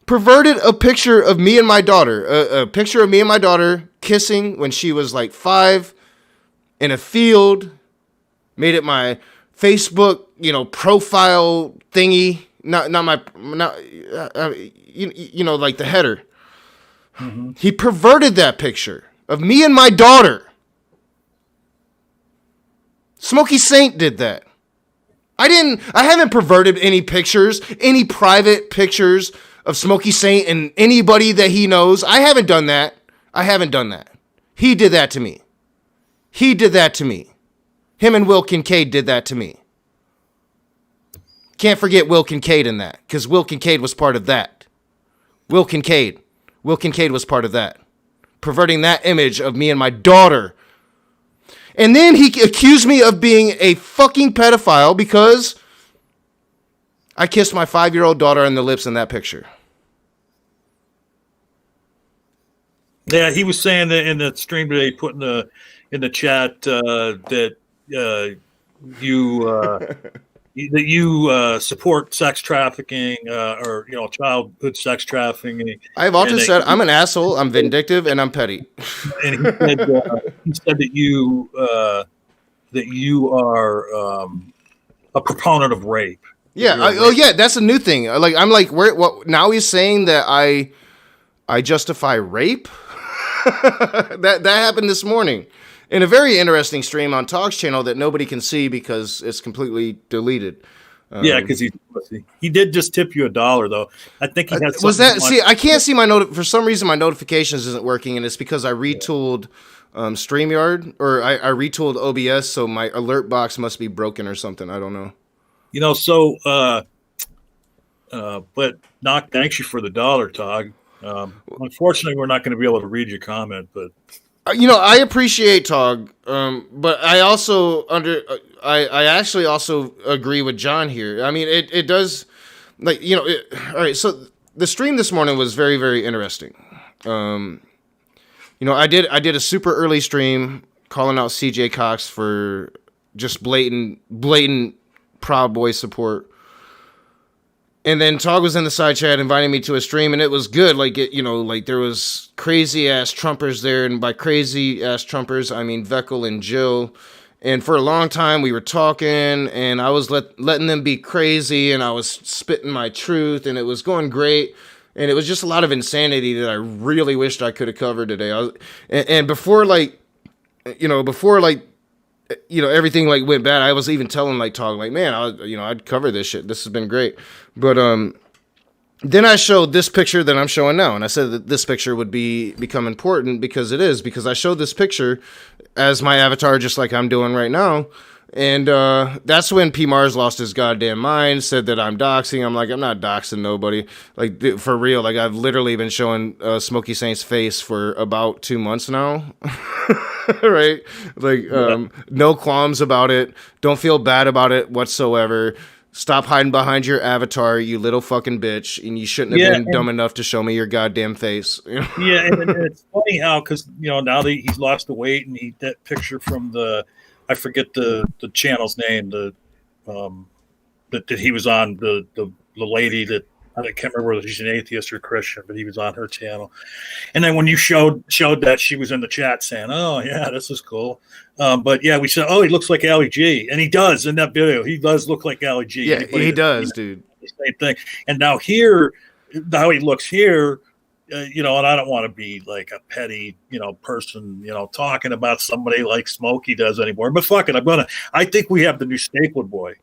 Perverted a picture of me and my daughter. A picture of me and my daughter kissing when she was like 5 in a field. Made it my Facebook, profile thingy. Not like the header. Mm-hmm. He perverted that picture of me and my daughter. Smokey Saint did that. I haven't perverted any pictures, any private pictures of Smokey Saint and anybody that he knows. I haven't done that. He did that to me. Him and Will Kincaid did that to me. Can't forget Will Kincaid in that, because Will Kincaid was part of that. Will Kincaid was part of that. Perverting that image of me and my daughter. And then he accused me of being a fucking pedophile because I kissed my 5-year-old daughter on the lips in that picture. Yeah, he was saying that in the stream today, put in the chat that you support sex trafficking or childhood sex trafficking. I've often said I'm an asshole, I'm vindictive, and I'm petty. And he said that you are a proponent of rape. Yeah. Yeah. That's a new thing. What? Now he's saying that I justify rape. that happened this morning in a very interesting stream on Talk's channel that nobody can see because it's completely deleted. Because he did just tip you $1 though. I think he had. Was that? See, I can't see my for some reason my notifications isn't working, and it's because I retooled StreamYard or I retooled OBS, so my alert box must be broken or something. I don't know. But Knock, thanks you for the $1, Todd. Unfortunately, we're not going to be able to read your comment, but I appreciate Tog, but I also I actually also agree with John here. I mean, it does, all right. So the stream this morning was very, very interesting. I did a super early stream calling out CJ Cox for just blatant Proud Boy support. And then Tog was in the side chat inviting me to a stream, and it was good. There was crazy ass Trumpers there, and by crazy ass Trumpers, I mean Veckel and Jill. And for a long time, we were talking, and I was letting them be crazy, and I was spitting my truth, and it was going great. And it was just a lot of insanity that I really wished I could have covered today. Before everything went bad, I was even telling Tog, man, I'd cover this shit. This has been great. But then I showed this picture that I'm showing now, and I said that this picture would become important because it is, because I showed this picture as my avatar, just like I'm doing right now. And that's when P. Mars lost his goddamn mind, said that I'm doxing. I'm like, I'm not doxing nobody. For real, I've literally been showing Smokey Saint's face for about 2 months now. Right? No qualms about it. Don't feel bad about it whatsoever. Stop hiding behind your avatar, you little fucking bitch, and you shouldn't have been dumb enough to show me your goddamn face. Yeah, and it's funny how, because now that he's lost the weight, and that picture from I forget the channel's name, that he was on, the lady that I can't remember whether she's an atheist or Christian, but he was on her channel. And then when you showed that, she was in the chat saying, "Oh yeah, this is cool." But yeah, we said, "Oh, he looks like Ali G," and he does in that video. He does look like Ali G. Yeah, he does, dude. Same thing. And now here, how he looks here, and I don't want to be like a petty, person, talking about somebody like Smokey does anymore. But fuck it, I think we have the new Stapler boy.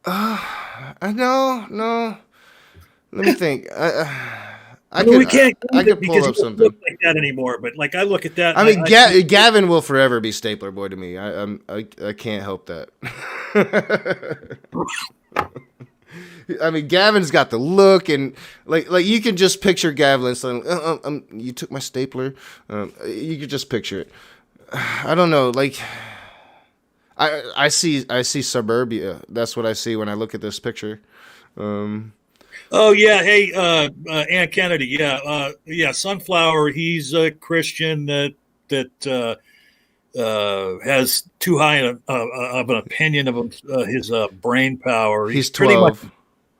No. Let me think. I could pull up something. Look like that anymore, but like I look at that. I mean, Gavin will forever be Stapler Boy to me. I can't help that. I mean, Gavin's got the look, and like you can just picture Gavin saying, "You took my stapler." You could just picture it. I don't know, like. I see suburbia. That's what I see when I look at this picture. Oh yeah, hey, Ann Kennedy, yeah, Sunflower. He's a Christian that has too high of an opinion of his brain power. He's 12.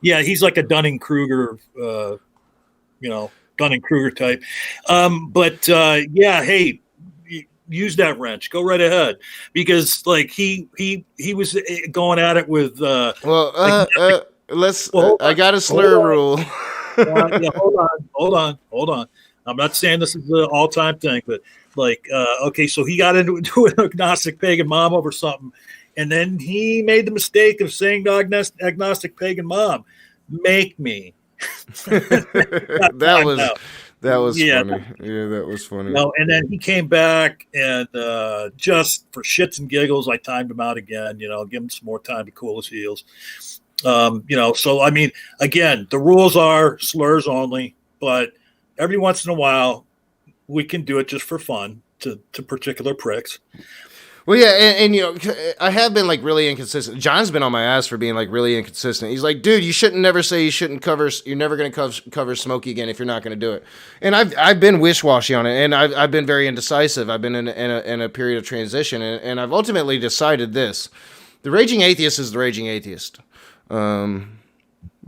He's like a Dunning-Kruger, Dunning-Kruger type. But hey. Use that wrench. Go right ahead, because like he was going at it with. I got a slur rule. Hold on. I'm not saying this is the all-time thing, but like, okay, so he got into an agnostic pagan mom over something, and then he made the mistake of saying to agnostic pagan mom, "Make me." That was funny. Yeah, that was funny. No, and then he came back, and just for shits and giggles, I timed him out again. Give him some more time to cool his heels. So I mean, again, the rules are slurs only, but every once in a while, we can do it just for fun to particular pricks. Well, yeah, and I have been like really inconsistent. John's been on my ass for being like really inconsistent. He's like, dude, you shouldn't never say you shouldn't cover. You're never going to cover Smokey again if you're not going to do it. And I've been wish-washy on it, and I've been very indecisive. I've been in a period of transition, and I've ultimately decided this: the raging atheist is the raging atheist. I'm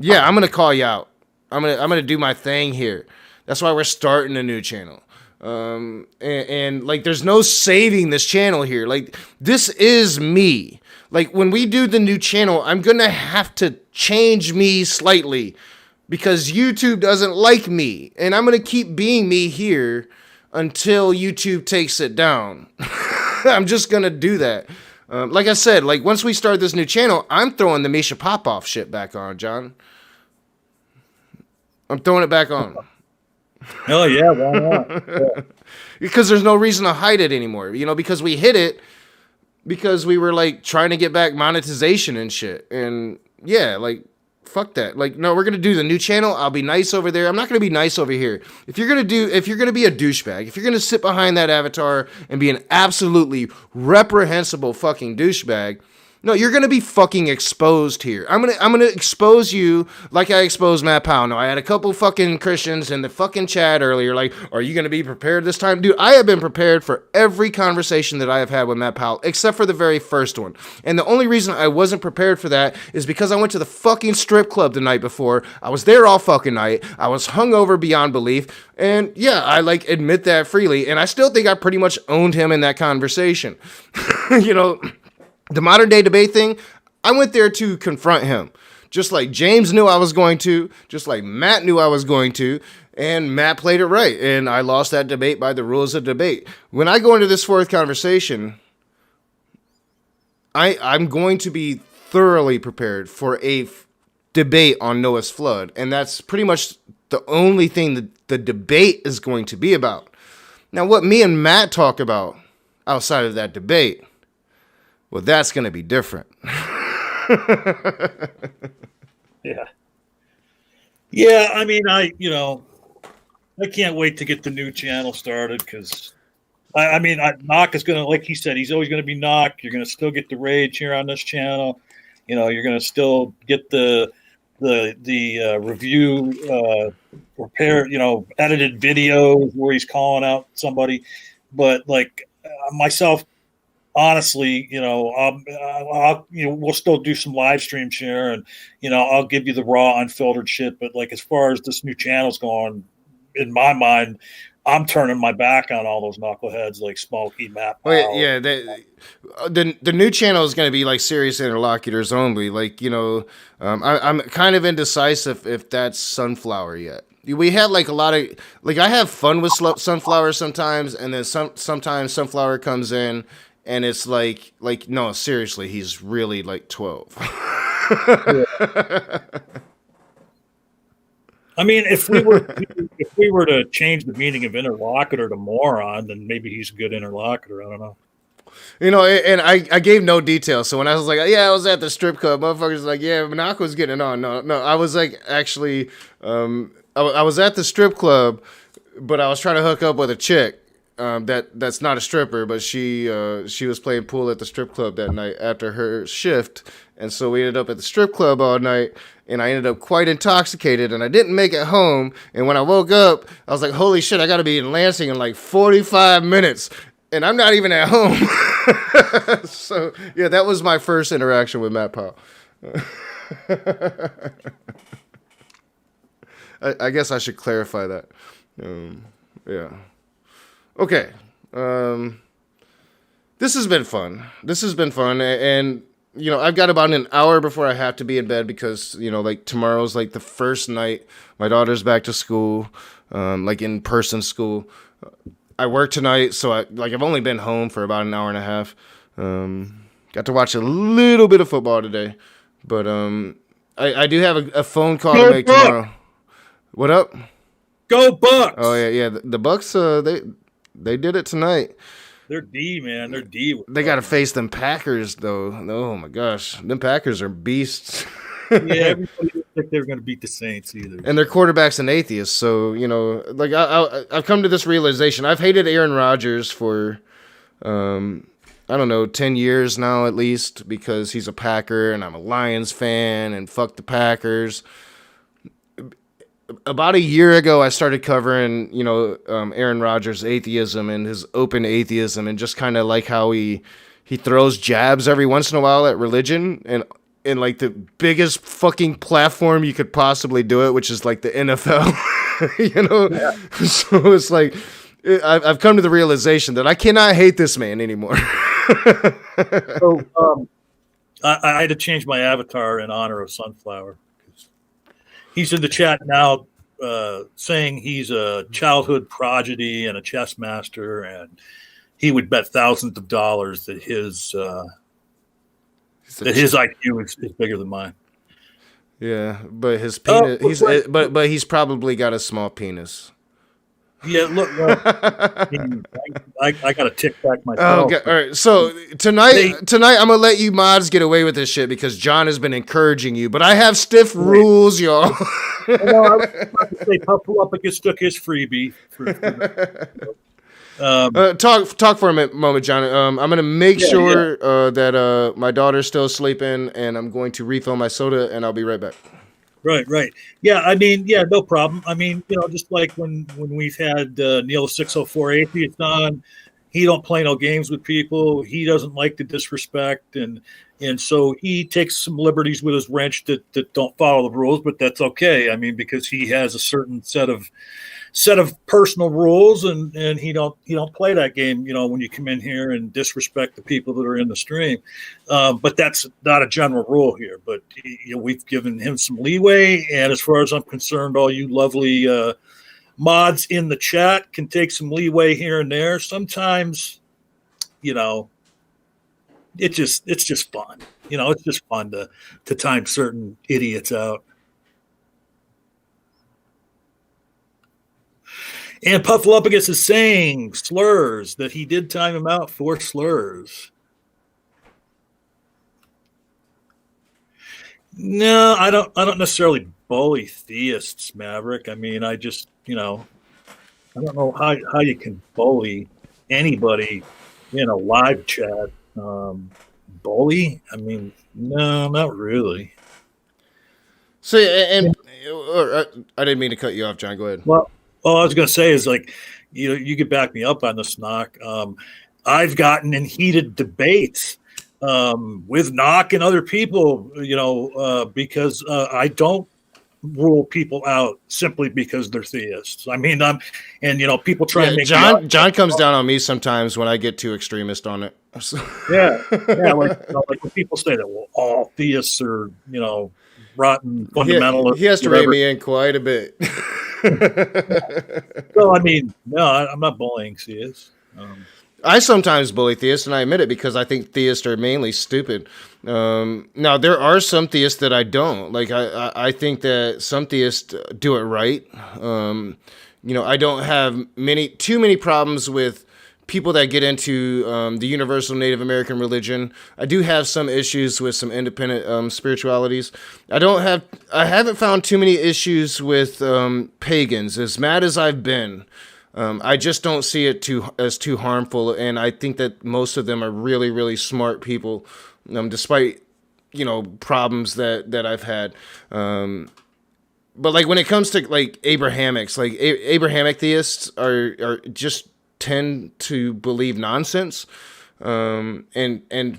going to call you out. I'm gonna do my thing here. That's why we're starting a new channel. And like there's no saving this channel here. Like this is me. Like when we do the new channel, I'm gonna have to change me slightly because YouTube doesn't like me, and I'm gonna keep being me here until YouTube takes it down. I'm just gonna do that. Like I said, like once we start this new channel, I'm throwing the Misha Popoff shit back on, John. I'm throwing it back on. Oh yeah, why not? Yeah. Because there's no reason to hide it anymore. Because we hit it because we were like trying to get back monetization and shit. And yeah, like fuck that. Like no, we're gonna do the new channel. I'll be nice over there. I'm not gonna be nice over here. If you're gonna be a douchebag, if you're gonna sit behind that avatar and be an absolutely reprehensible fucking douchebag, no, you're gonna be fucking exposed here. I'm gonna expose you like I exposed Matt Powell. No, I had a couple fucking Christians in the fucking chat earlier. Like, are you gonna be prepared this time, dude? I have been prepared for every conversation that I have had with Matt Powell, except for the very first one. And the only reason I wasn't prepared for that is because I went to the fucking strip club the night before. I was there all fucking night. I was hungover beyond belief, and yeah, I like admit that freely. And I still think I pretty much owned him in that conversation. The modern day debate thing, I went there to confront him. Just like James knew I was going to, just like Matt knew I was going to, and Matt played it right. And I lost that debate by the rules of debate. When I go into this fourth conversation, I'm going to be thoroughly prepared for a debate on Noah's flood. And that's pretty much the only thing that the debate is going to be about. Now, what me and Matt talk about outside of that debate, well, that's going to be different. Yeah. Yeah, I mean, I can't wait to get the new channel started because, I mean, Knock is going to, like he said, he's always going to be Knock. You're going to still get the rage here on this channel. You know, you're going to still get the review repair, you know, edited videos where he's calling out somebody. But like myself, honestly, you know, I'll you know, we'll still do some live stream share, and you know, I'll give you the raw, unfiltered shit. But like, as far as this new channel's going, in my mind, I'm turning my back on all those knuckleheads like Smokey, Matt Powell. Well, yeah, the new channel is going to be like serious interlocutors only. Like, you know, I'm kind of indecisive if that's Sunflower yet. We had like a lot of like I have fun with Sunflower sometimes, and then sometimes Sunflower comes in and it's like no, seriously, he's really like 12. I mean, if we were to change the meaning of interlocutor to moron, then maybe he's a good interlocutor. I don't know. You know, and I gave no details. So when I was like, yeah, I was at the strip club, motherfuckers was like, yeah, Monaco's getting on. No, I was like, actually, I was at the strip club, but I was trying to hook up with a chick that's not a stripper, but she was playing pool at the strip club that night after her shift. And so we ended up at the strip club all night, and I ended up quite intoxicated, and I didn't make it home. And when I woke up, I was like, holy shit, I got to be in Lansing in like 45 minutes, and I'm not even at home. So, yeah, that was my first interaction with Matt Powell. I guess I should clarify that. Yeah. Okay. This has been fun. And you know, I've got about an hour before I have to be in bed because, you know, like tomorrow's like the first night my daughter's back to school, like in person school. I work tonight, so I've only been home for about an hour and a half. Got to watch a little bit of football today, but I do have a phone call to make tomorrow. What up? Go Bucks! Oh yeah. The Bucks, they did it tonight. They're D, man. They're D. They got to face them Packers, though. Oh, my gosh. Them Packers are beasts. Yeah, everybody didn't think they were going to beat the Saints either. And their quarterback's an atheist. So, you know, like I've come to this realization. I've hated Aaron Rodgers for, I don't know, 10 years now at least because he's a Packer and I'm a Lions fan and fuck the Packers. About a year ago, I started covering, you know, Aaron Rodgers' atheism and his open atheism, and just kind of like how he throws jabs every once in a while at religion, and in like the biggest fucking platform you could possibly do it, which is like the NFL, you know. Yeah. So it's like I've come to the realization that I cannot hate this man anymore. So I had to change my avatar in honor of Sunflower. He's in the chat now saying he's a childhood prodigy and a chess master, and he would bet thousands of dollars that his IQ is bigger than mine. Yeah, but his penis, but he's probably got a small penis. Yeah, look, I got to tick back myself. Okay, all right. So tonight I'm gonna let you mods get away with this shit because John has been encouraging you. But I have stiff rules, y'all. I was about to say Puffalupicus took his freebie. Talk for a moment, John. I'm gonna make sure that my daughter's still sleeping, and I'm going to refill my soda, and I'll be right back. Right. Yeah, I mean, yeah, no problem. I mean, you know, just like when we've had Neil 604 Atheist on, he don't play no games with people. He doesn't like to disrespect, and so he takes some liberties with his wrench that don't follow the rules, but that's okay. I mean, because he has a certain set of personal rules, and he don't play that game, you know, when you come in here and disrespect the people that are in the stream. But that's not a general rule here. But you know, we've given him some leeway, and as far as I'm concerned, all you lovely mods in the chat can take some leeway here and there. Sometimes, you know, it's just fun. You know, it's just fun to time certain idiots out. And Puffalupicus is saying slurs, that he did time him out for slurs. No, I don't necessarily bully theists, Maverick. I mean, I just, you know, I don't know how you can bully anybody in a live chat. bully? I mean, no, not really. So, and I didn't mean to cut you off, John. Go ahead. Well, all I was going to say is like, you could back me up on this, Knock. I've gotten in heated debates with Knock and other people, because I don't rule people out simply because they're theists. I mean, people try and make John comes down on me sometimes when I get too extremist on it. yeah, like when people say that, well, all theists are, rotten fundamentalists. He has to rein me in quite a bit. So, I mean, no, I'm not bullying theists. I sometimes bully theists, and I admit it because I think theists are mainly stupid. Now, there are some theists that I don't. Like, I think that some theists do it right. I don't have too many problems with people that get into the universal Native American religion. I do have some issues with some independent spiritualities. I haven't found too many issues with pagans. As mad as I've been, I just don't see it as too harmful, and I think that most of them are really, really smart people, despite problems that I've had. But like when it comes to like Abrahamics, like Abrahamic theists are just tend to believe nonsense, and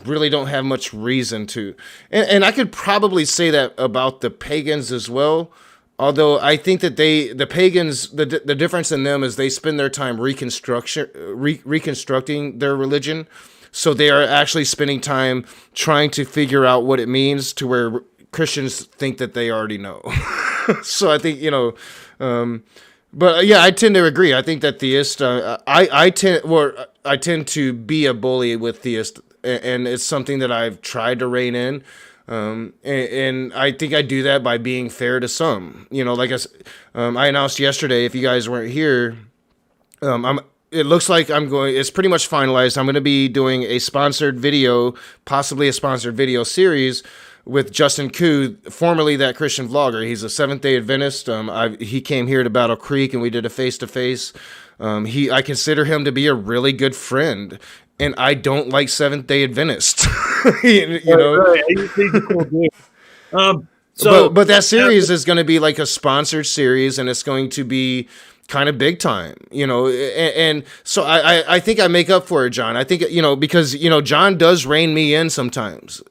really don't have much reason to. And I could probably say that about the pagans as well. Although I think that the pagans, the difference in them is they spend their time reconstructing their religion. So they are actually spending time trying to figure out what it means, to where Christians think that they already know. So I think, but yeah, I tend to agree. I think that theists, I tend to be a bully with theists, and it's something that I've tried to rein in. And I think I do that by being fair to some. Like I announced yesterday, if you guys weren't here, it looks like it's pretty much finalized. I'm going to be doing a sponsored video, possibly a sponsored video series with Justin Koo, formerly That Christian Vlogger. He's a Seventh-day Adventist. He came here to Battle Creek and we did a face-to-face. I consider him to be a really good friend, and I don't like Seventh-day Adventists. Right. He's a cool dude. But that series is going to be like a sponsored series, and it's going to be kind of big time, and so I think I make up for it, John. I think, because, John does rein me in sometimes.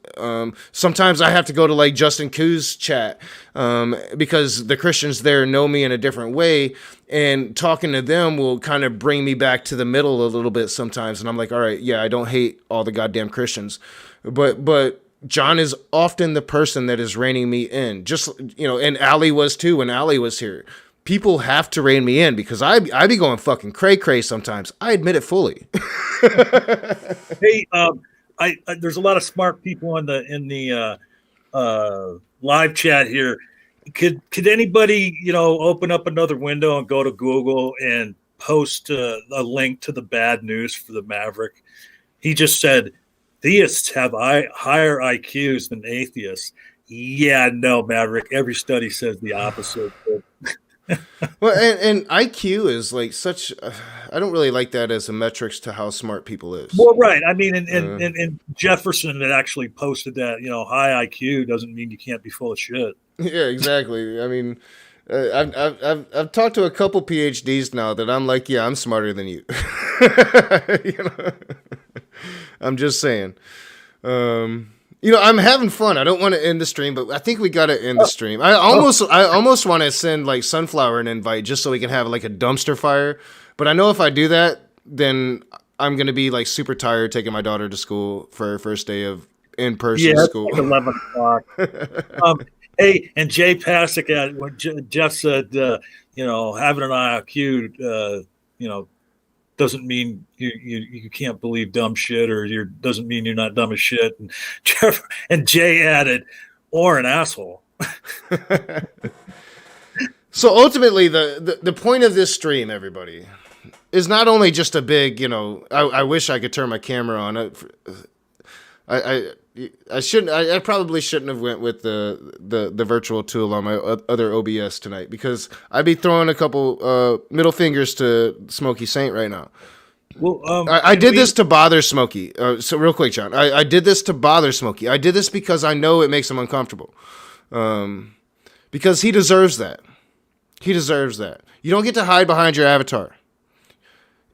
Sometimes I have to go to like Justin Koo's chat, because the Christians there know me in a different way, and talking to them will kind of bring me back to the middle a little bit sometimes. And I'm like, all right, yeah, I don't hate all the goddamn Christians, but John is often the person that is reining me in. Just, and Ali was too when Ali was here. People have to rein me in because I be going fucking cray sometimes. I admit it fully. Hey, there's a lot of smart people in the live chat here. Could anybody open up another window and go to Google and post a link to the bad news for the Maverick? He just said theists have higher IQs than atheists. Yeah, no, Maverick. Every study says the opposite. Well, and IQ is like such. I don't really like that as a metrics to how smart people is. Well, right. I mean, and Jefferson had actually posted that high IQ doesn't mean you can't be full of shit. Yeah, exactly. I mean, I've talked to a couple PhDs now that I'm like, yeah, I'm smarter than you. I'm just saying. I'm having fun. I don't want to end the stream, but I think we got to end the stream. I almost want to send like Sunflower an invite just so we can have like a dumpster fire. But I know if I do that, then I'm going to be like super tired taking my daughter to school for her first day of in-person school. Like 11 o'clock. Hey, and Jay Pasick, when Jeff said, having an IQ, doesn't mean you can't believe dumb shit, or doesn't mean you're not dumb as shit. And Jay added, or an asshole. So ultimately, the point of this stream, everybody, is not only just a big, I wish I could turn my camera on. I shouldn't. I probably shouldn't have went with the virtual tool on my other OBS tonight, because I'd be throwing a couple middle fingers to Smokey Saint right now. Well, I did this to bother Smokey. So real quick, John, I did this to bother Smokey. I did this because I know it makes him uncomfortable. Because he deserves that. He deserves that. You don't get to hide behind your avatar.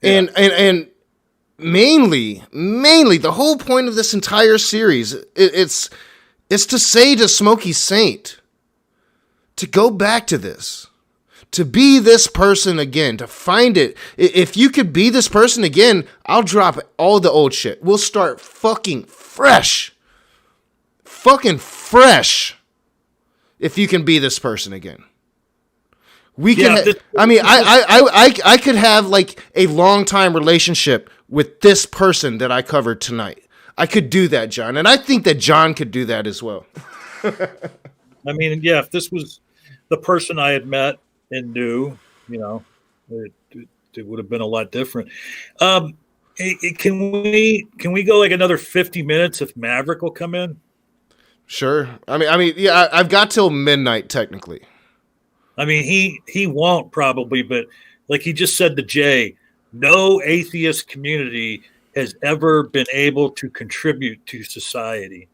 Yeah. And mainly, the whole point of this entire series, it's to say to Smokey Saint to go back to this. To be this person again, to find it. If you could be this person again, I'll drop all the old shit. We'll start fucking fresh. Fucking fresh. If you can be this person again. We can, I could have like a long time relationship with this person that I covered tonight. I could do that, John. And I think that John could do that as well. I mean, yeah, if this was the person I had met and knew, it would have been a lot different. Can we go like another 50 minutes if Maverick will come in? Sure. I mean, yeah, I've got till midnight technically. I mean, he won't probably, but like he just said to Jay, no atheist community has ever been able to contribute to society.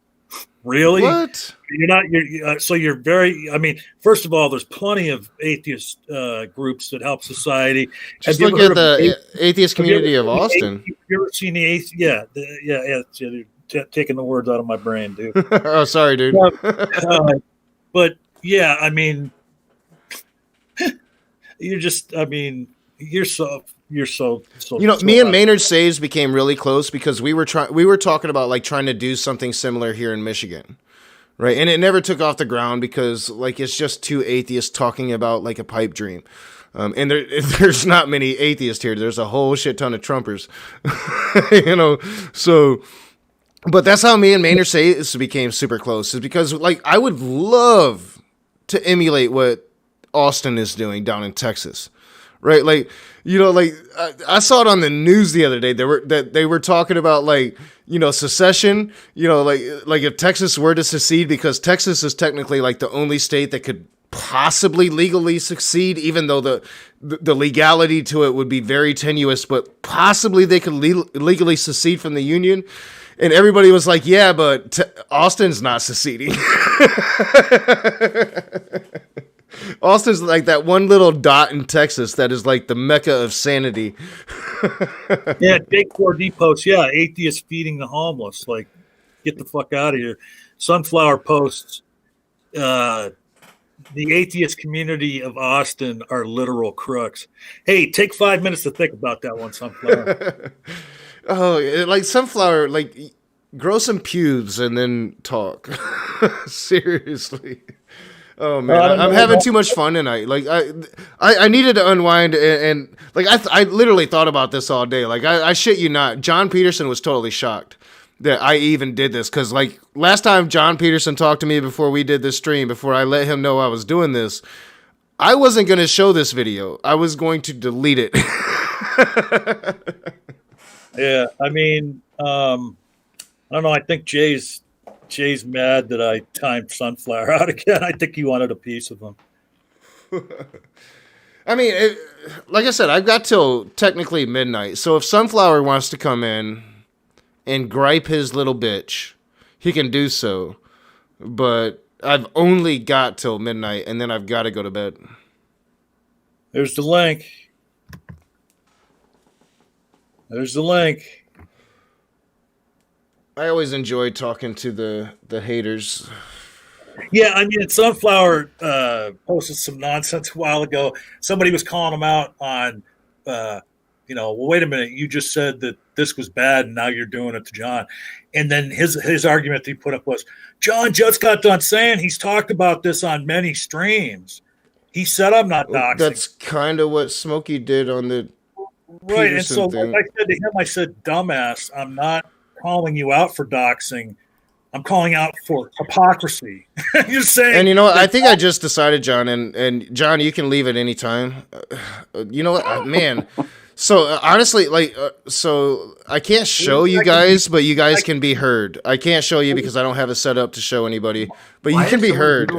Really? What? You're very. I mean, first of all, there's plenty of atheist groups that help society. Just look at the atheist community of Austin. Have you ever seen the atheist? Yeah. You're taking the words out of my brain, dude. Oh, sorry, dude. But yeah, I mean, you're just. I mean, you're so. Me and Maynard Saves became really close because we were talking about like trying to do something similar here in Michigan, right? And it never took off the ground because like it's just two atheists talking about like a pipe dream, and there's not many atheists here. There's a whole shit ton of Trumpers, So, but that's how me and Maynard Saves became super close. Is because like I would love to emulate what Austin is doing down in Texas. Right, like I saw it on the news the other day. They were talking about like secession. Like if Texas were to secede, because Texas is technically like the only state that could possibly legally succeed, even though the legality to it would be very tenuous. But possibly they could legally secede from the union. And everybody was like, "Yeah, but Austin's not seceding." Austin's like that one little dot in Texas that is like the mecca of sanity. Yeah, Jake 4D posts, yeah, atheists feeding the homeless. Like, get the fuck out of here. Sunflower posts, the atheist community of Austin are literal crooks. Hey, take 5 minutes to think about that one, Sunflower. Oh, like Sunflower, like grow some pubes and then talk. Seriously. Oh man, I'm having too much fun tonight. Like I needed to unwind and like I literally thought about this all day. Like I shit you not, John Peterson was totally shocked that I even did this because like last time John Peterson talked to me before we did this stream, before I let him know I was doing this, I wasn't going to show this video. I was going to delete it. Yeah, I mean, I don't know. I think Jay's mad that I timed Sunflower out again. I think he wanted a piece of him. I mean, like I said, I've got till technically midnight. So if Sunflower wants to come in and gripe his little bitch, he can do so. But I've only got till midnight, and then I've got to go to bed. There's the link. There's the link. I always enjoy talking to the haters. Yeah, I mean, Sunflower posted some nonsense a while ago. Somebody was calling him out on, well, wait a minute, you just said that this was bad, and now you're doing it to John. And then his argument that he put up was, John just got done saying he's talked about this on many streams. He said I'm not doxing. That's kind of what Smokey did on the right. Peterson And so thing. like I said to him, I said, dumbass, I'm not calling you out for doxing. I'm calling out for hypocrisy. You're saying, and I think I just decided, John, and John, you can leave at any time. You know what, man? So honestly, so I can't show you guys, but you guys can be heard. I can't show you because I don't have it set up to show anybody, but you can be heard.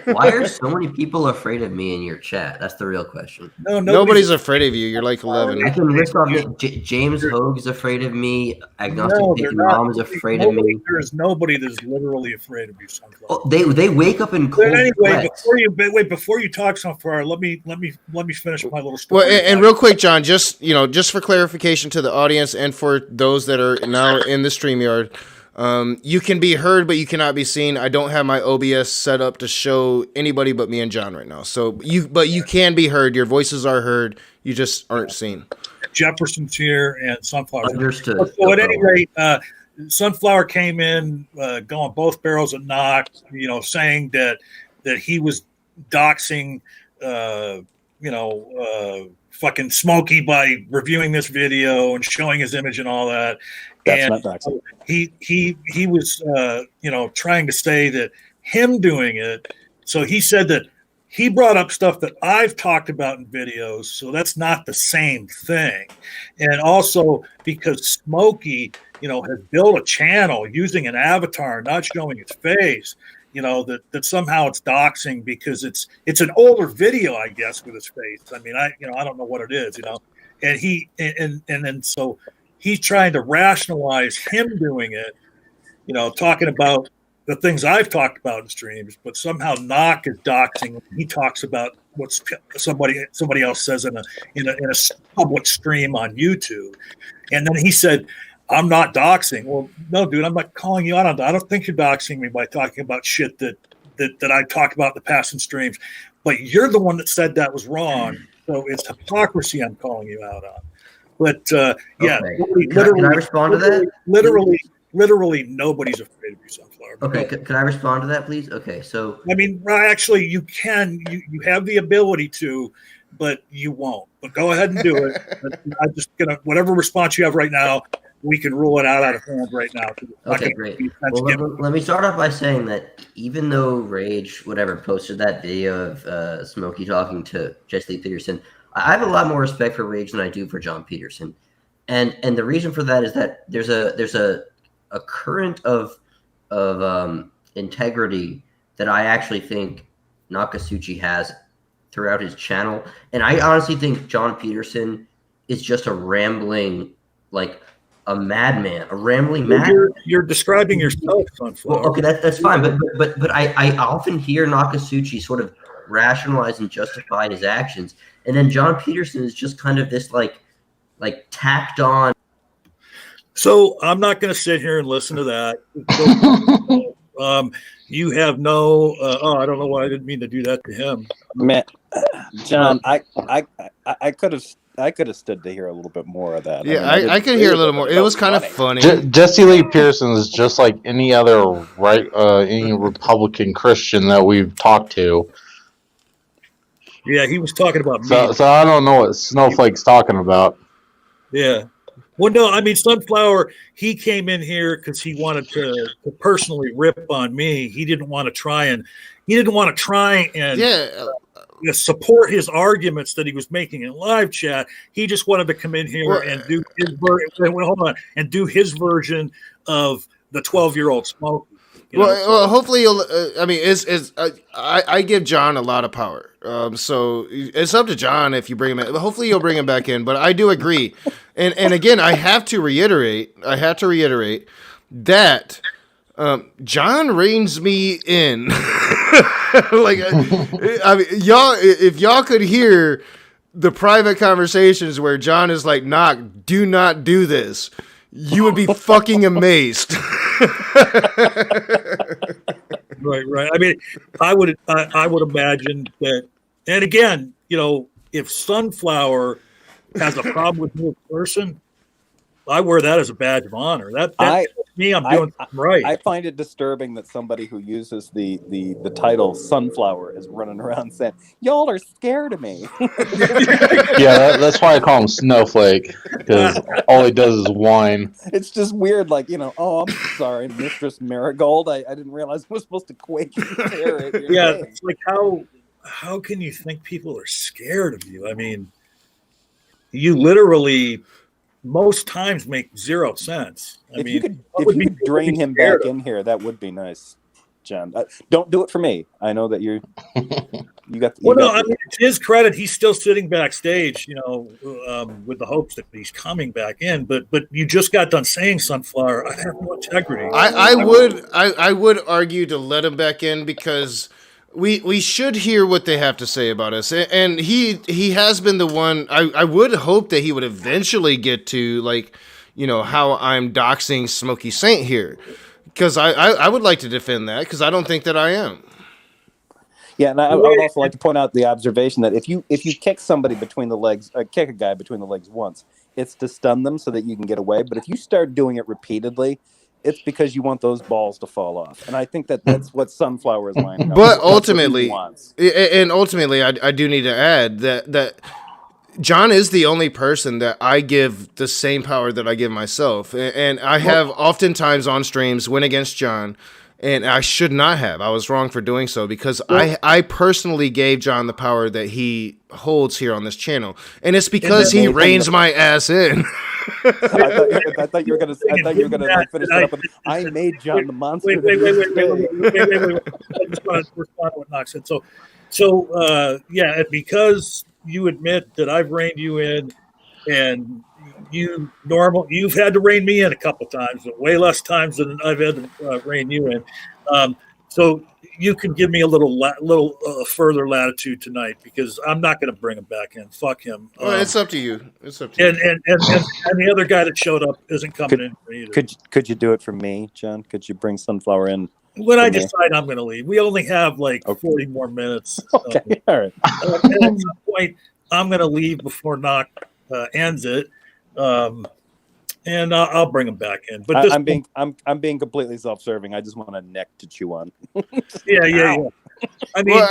Why are so many people afraid of me in your chat? That's the real question. No, nobody's afraid of you. You're like 11. I can list off James Hogue is afraid of me. Agnostic Bacon Mom is afraid of me. There is nobody that's literally afraid of you, Sunflower. Oh, they wake up in cold anyway, sweats. before you talk, Sunflower, let me finish my little story. Well, and real quick, John, just for clarification to the audience and for those that are now in the StreamYard, you can be heard, but you cannot be seen. I don't have my OBS set up to show anybody but me and John right now. So you can be heard. Your voices are heard. You just aren't seen. Jefferson's here and Sunflower. Understood. So at any rate, Sunflower came in going both barrels at knock, saying that he was doxing, fucking Smokey by reviewing this video and showing his image and all that. That's not doxing. He was trying to say that him doing it. So he said that he brought up stuff that I've talked about in videos, so that's not the same thing. And also because Smokey, has built a channel using an avatar, not showing his face, that somehow it's doxing because it's an older video, I guess, with his face. I mean, I don't know what it is, and then so he's trying to rationalize him doing it, talking about the things I've talked about in streams, but somehow Knock is doxing. He talks about what somebody else says in a public stream on YouTube, and then he said, "I'm not doxing." Well, no, dude, I'm not calling you out on that. I don't think you're doxing me by talking about shit that I talked about in the past in streams, but you're the one that said that was wrong. So it's hypocrisy I'm calling you out on. But yeah, okay. Can I respond to that? Literally, nobody's afraid of you, Sunflower. Okay, can I respond to that, please? Okay, so I mean, actually, you can. You have the ability to, but you won't. But go ahead and do it. I'm just gonna whatever response you have right now, we can rule it out of hand right now. Okay, great. Well, let me start off by saying that even though Rage posted that video of Smokey talking to Jesse Lee Peterson, I have a lot more respect for Rage than I do for John Peterson, and the reason for that is that there's a current of integrity that I actually think Nakasuchi has throughout his channel, and I honestly think John Peterson is just a rambling, like a madman, a rambling madman. You're describing yourself, Sunflower. Well, okay, that's fine, but I often hear Nakasuchi sort of rationalize and justify his actions, and then John Peterson is just kind of this like tacked on. So I'm not going to sit here and listen to that. You have no. I don't know why I didn't mean to do that to him. Man, John, I could have stood to hear a little bit more of that. Yeah, I could hear a little more. It was kind of funny. Jesse Lee Pearson is just like any other any Republican Christian that we've talked to. Yeah, he was talking about me. So I don't know what Snowflake's talking about. Yeah. Well, no, I mean, Sunflower, he came in here because he wanted to personally rip on me. He didn't want to try and support his arguments that he was making in live chat. He just wanted to come in here and do his and do his version of the 12-year-old Smokey. Well, hopefully you'll. I mean, I give John a lot of power. So it's up to John if you bring him in. Hopefully you'll bring him back in. But I do agree, and again, I have to reiterate that John reins me in. Like, I mean, y'all, if y'all could hear the private conversations where John is like, "Knock, do not do this," you would be fucking amazed. Right. I mean, I would imagine that, and again, if Sunflower has a problem with me in person, I wear that as a badge of honor. That's me. I'm doing something right. I find it disturbing that somebody who uses the title Sunflower is running around saying, "Y'all are scared of me." Yeah, that's why I call him Snowflake, because all he does is whine. It's just weird, like, oh, I'm sorry, Mistress Marigold. I didn't realize I was supposed to quake in terror at your name. It's like how can you think people are scared of you? I mean, you literally most times make 0 sense. If you could drain him back in here, that would be nice, John. Don't do it for me. I know that you got. I mean, to his credit, he's still sitting backstage, with the hopes that he's coming back in. But you just got done saying, Sunflower, I have no integrity. I would argue to let him back in because we should hear what they have to say about us, and he has been the one. I would hope that he would eventually get to how I'm doxing Smokey Saint here, because I would like to defend that because I don't think that I am. Yeah, and I would also like to point out the observation that if you kick somebody between the legs, kick a guy between the legs once, it's to stun them so that you can get away. But if you start doing it repeatedly, it's because you want those balls to fall off. And I think that's what Sunflower is lining up. But ultimately, I do need to add that John is the only person that I give the same power that I give myself. And I have oftentimes on streams went against John. And I should not have. I was wrong for doing so because I personally gave John the power that he holds here on this channel, and it's because he reins my ass in. I thought you were gonna finish it up. I made John the monster. Wait. I just want to respond to what Knox said. So, because you admit that I've reined you in, and you've had to rein me in a couple times, but way less times than I've had to rein you in. So you can give me a little further latitude tonight because I'm not going to bring him back in. Fuck him. Well, it's up to you. It's up to you. And the other guy that showed up isn't coming in for either. Could you do it for me, John? Could you bring Sunflower in? When I decide I'm going to leave, we only have 40 more minutes. Okay, all right. And at some point, I'm going to leave before Knock ends it. And I'll bring him back in. But I'm being completely self-serving. I just want a neck to chew on. Yeah. I mean,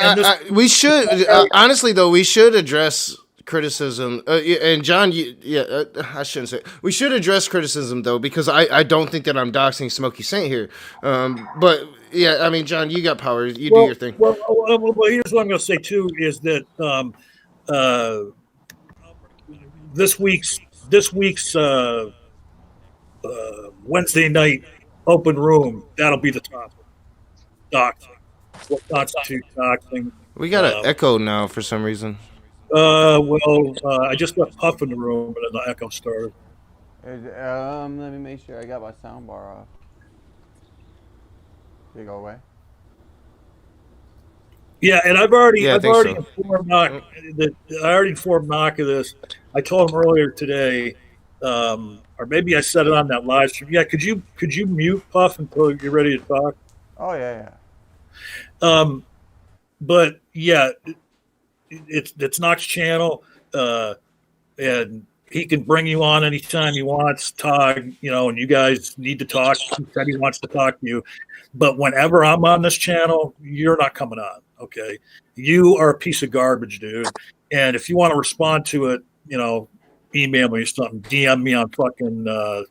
we should honestly though we should address criticism. And John, I shouldn't say we should address criticism though because I don't think that I'm doxing Smokey Saint here. But yeah, I mean, John, you got power. You do your thing. Well, here's what I'm going to say too is that this week's Wednesday night open room, that'll be the topic. Doxing. What constitutes doxing? We got an echo now for some reason. I just got Puff in the room and then the echo started. Let me make sure I got my sound bar off. Did it go away? Yeah, and I've already informed Knock that I already informed Knock of this. I told him earlier today, or maybe I said it on that live stream. Yeah, could you mute Puff until you're ready to talk? Oh yeah. But yeah, it's Knock's channel, and he can bring you on anytime he wants, Tog, and you guys need to talk. He said he wants to talk to you. But whenever I'm on this channel, you're not coming on, okay? You are a piece of garbage, dude. And if you want to respond to it, email me or something, DM me on fucking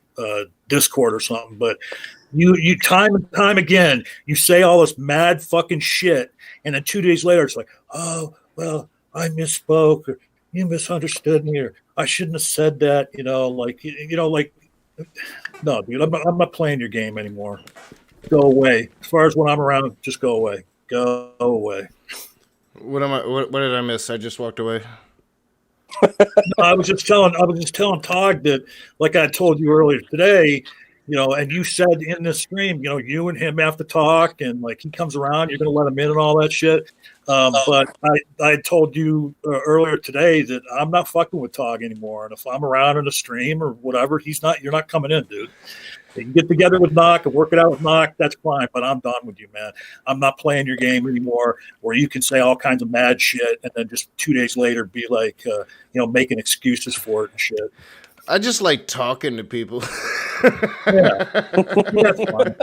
Discord or something. But you time and time again, you say all this mad fucking shit, and then 2 days later, it's like, oh, well, I misspoke, or you misunderstood me, or I shouldn't have said that, no, dude, I'm not playing your game anymore. Go away. As far as when I'm around, just go away. Go away. What did I miss? I just walked away. No, I was just telling Todd that, like I told you earlier today, and you said in this stream, you and him have to talk, and like he comes around, you're going to let him in and all that shit. But I told you earlier today that I'm not fucking with Todd anymore, and if I'm around in a stream or whatever, you're not coming in, dude. You can get together with Knock and work it out with Knock, that's fine, but I'm done with you, man. I'm not playing your game anymore where you can say all kinds of mad shit and then just 2 days later be like, making excuses for it and shit. I just like talking to people. Yeah. That's fine.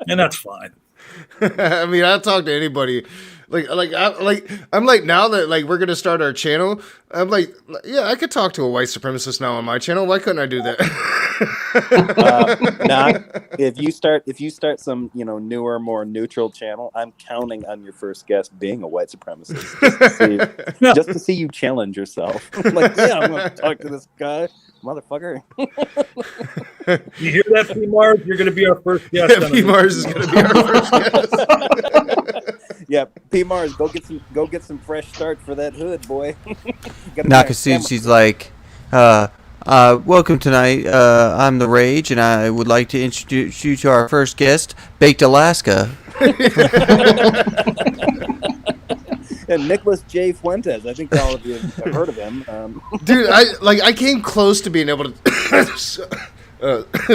And that's fine. I mean, I'll talk to anybody. I'm like now that like we're gonna start our channel. I'm like, yeah, I could talk to a white supremacist now on my channel. Why couldn't I do that? If you start some newer, more neutral channel, I'm counting on your first guest being a white supremacist just to see you challenge yourself. Like, yeah, I'm going to talk to this guy, motherfucker. You hear that, P. Mars? You're going to be our first guest. Yeah, P. Mars is going to be our first guest. Yeah, P. Mars, go get some fresh start for that hood, boy. Nakasuchi's like, welcome tonight. I'm the Rage, and I would like to introduce you to our first guest, Baked Alaska. And Nicholas J. Fuentes. I think all of you have heard of him. Dude, I came close to being able to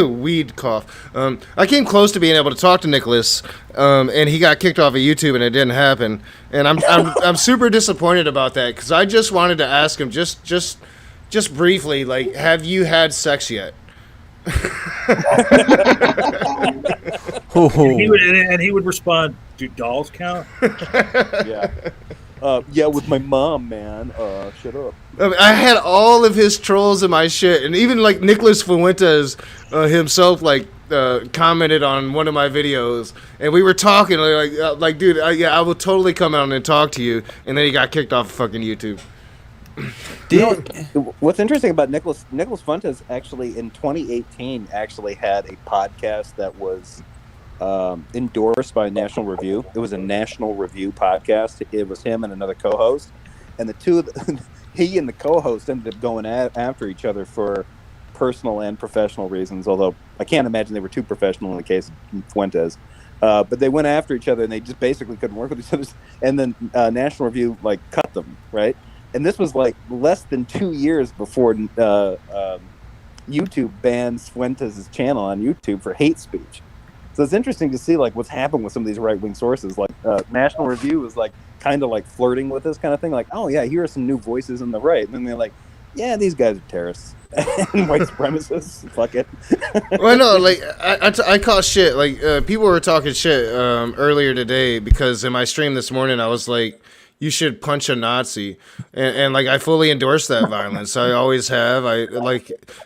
weed cough. I came close to being able to talk to Nicholas, and he got kicked off of YouTube, and it didn't happen. And I'm super disappointed about that because I just wanted to ask him just briefly, like, have you had sex yet? And he would respond, "Do dolls count?" Yeah, with my mom, man. Shut up. I had all of his trolls in my shit, and even like Nicholas Fuentes himself, like commented on one of my videos, and we were talking like, dude, I will totally come out and talk to you, and then he got kicked off of fucking YouTube. What's interesting about Nicholas Fuentes actually in 2018 actually had a podcast that was endorsed by National Review. It was a National Review podcast. It was him and another co-host, and the two he and the co-host ended up going after each other for personal and professional reasons, although I can't imagine they were too professional in the case of Fuentes. But they went after each other, and they just basically couldn't work with each other. And then National Review cut them, right? And this was less than 2 years before YouTube bans Fuentes' channel on YouTube for hate speech. So it's interesting to see what's happened with some of these right-wing sources. National Review was kind of flirting with this kind of thing. Oh yeah, here are some new voices on the right. And then they're yeah, these guys are terrorists and white supremacists. Fuck it. Well, no, I caught shit. People were talking shit earlier today because in my stream this morning I was like, you should punch a Nazi, and I fully endorse that violence. I always have.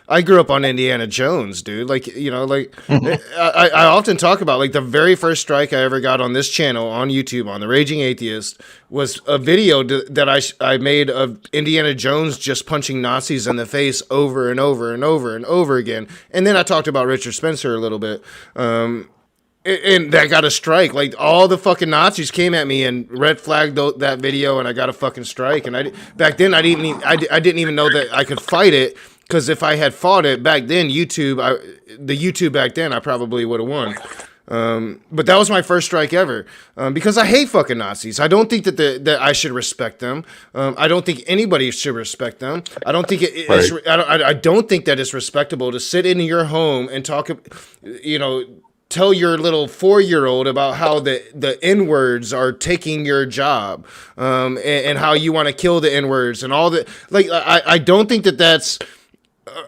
I grew up on Indiana Jones, dude. I often talk about the very first strike I ever got on this channel on YouTube on the Raging Atheist was a video that I made of Indiana Jones just punching Nazis in the face over and over and over and over again. And then I talked about Richard Spencer a little bit. And that got a strike. All the fucking Nazis came at me and red flagged that video, and I got a fucking strike. And back then I didn't even know that I could fight it, because if I had fought it back then, the YouTube back then, I probably would have won. But that was my first strike ever, because I hate fucking Nazis. I don't think that I should respect them. I don't think anybody should respect them. I don't think I don't think that it's respectable to sit in your home and talk, tell your little 4-year-old about how the N-words are taking your job, and how you want to kill the N-words and all that. I don't think that that's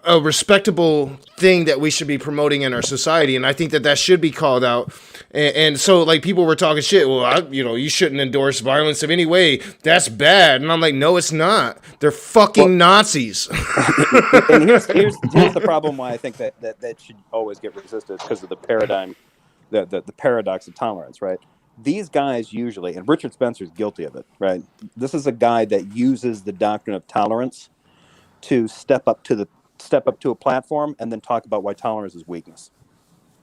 a respectable thing that we should be promoting in our society, and I think that should be called out. And so people were talking shit. Well, you shouldn't endorse violence of any way. That's bad. And I'm like, no, it's not. They're fucking Nazis. And here's the problem why I think that should always get resisted, because of the paradigm, the paradox of tolerance, right? These guys usually, and Richard Spencer's guilty of it, right? This is a guy that uses the doctrine of tolerance to step up to a platform and then talk about why tolerance is weakness,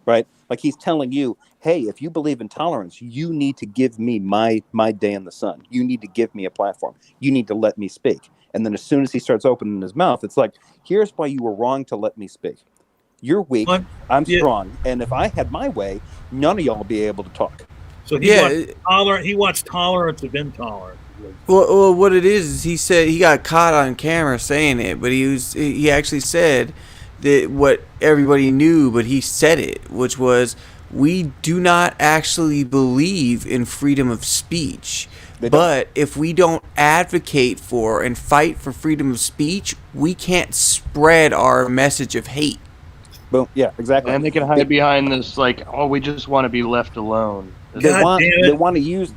right? He's telling you, hey, if you believe in tolerance, you need to give me my day in the sun. You need to give me a platform. You need to let me speak. And then as soon as he starts opening his mouth, it's here's why you were wrong to let me speak. You're weak. I'm strong. And if I had my way, none of y'all will be able to talk. So he wants tolerance of intolerance. Well, what it is he said he got caught on camera saying it, but he actually said that what everybody knew, but he said it, which was, we do not actually believe in freedom of speech. But if we don't advocate for and fight for freedom of speech, we can't spread our message of hate. Boom. Yeah, exactly. And they can hide behind this, we just want to be left alone. They want to use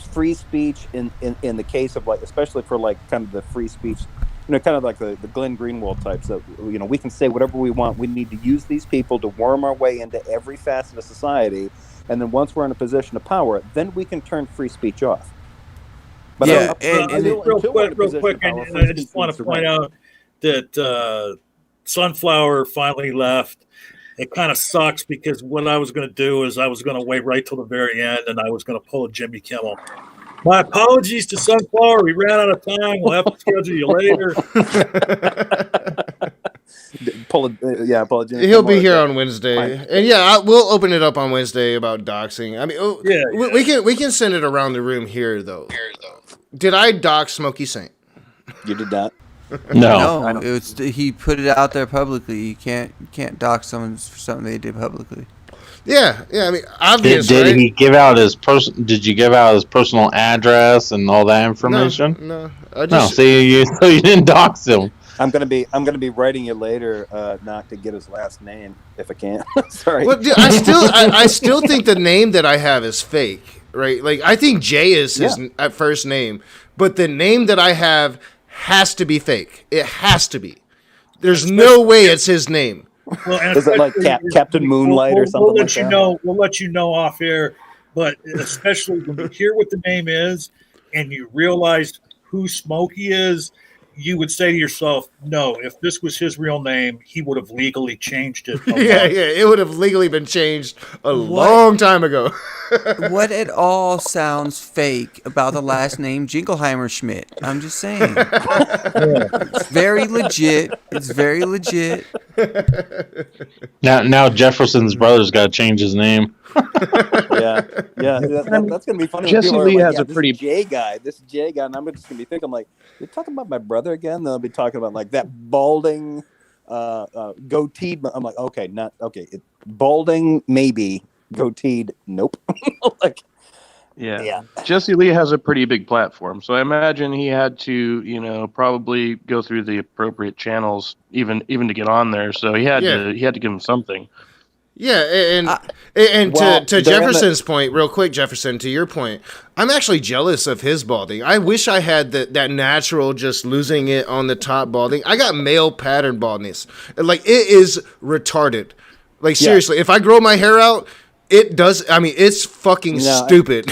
free speech in the case of especially for kind of the free speech kind of like the Glenn Greenwald types that, we can say whatever we want. We need to use these people to worm our way into every facet of society. And then once we're in a position of power, then we can turn free speech off. But Yeah, real quick, and I just want to point out that Sunflower finally left. It kind of sucks because what I was going to do is I was going to wait right till the very end, and I was going to pull a Jimmy Kimmel. My apologies to Sunflower. We ran out of time. We'll have to schedule you later. He'll be here on Wednesday, and we'll open it up on Wednesday about doxing. I mean, we can send it around the room here though. Did I dox Smokey Saint? You did not. No, it was he put it out there publicly. You can't dox someone for something they did publicly. Yeah. I mean, obviously. Did he give out his Did you give out his personal address and all that information? No. So you didn't dox him. I'm gonna be writing you later, not to get his last name if I can. Sorry. Well, dude, I still think the name that I have is fake, right? Like I think Jay is his first name, but the name that I have has to be fake. It has to be. There's no way it's his name. Well, is it like Captain Moonlight or something? We'll let you know off air, but especially when you hear what the name is and you realize who Smokey is, you would say to yourself, no, if this was his real name, he would have legally changed it. It would have legally been changed a long time ago. What it all sounds fake about the last name Jingleheimer Schmidt. I'm just saying. It's very legit. It's very legit. Now Jefferson's brother's got to change his name. That's gonna be funny. Jesse Lee has a pretty J guy, and I'm just gonna be thinking like, you're talking about my brother again. They'll be talking about like that balding, goateed. I'm like, okay, not okay. Balding, maybe goateed. Nope. Yeah. Jesse Lee has a pretty big platform, so I imagine he had to, probably go through the appropriate channels, even to get on there. So he had to give him something. Yeah, and to Jefferson's point, real quick, Jefferson, to your point, I'm actually jealous of his balding. I wish I had that natural, just losing it on the top balding. I got male pattern baldness. Like, it is retarded. Like, seriously, if I grow my hair out, it does. I mean, it's fucking stupid.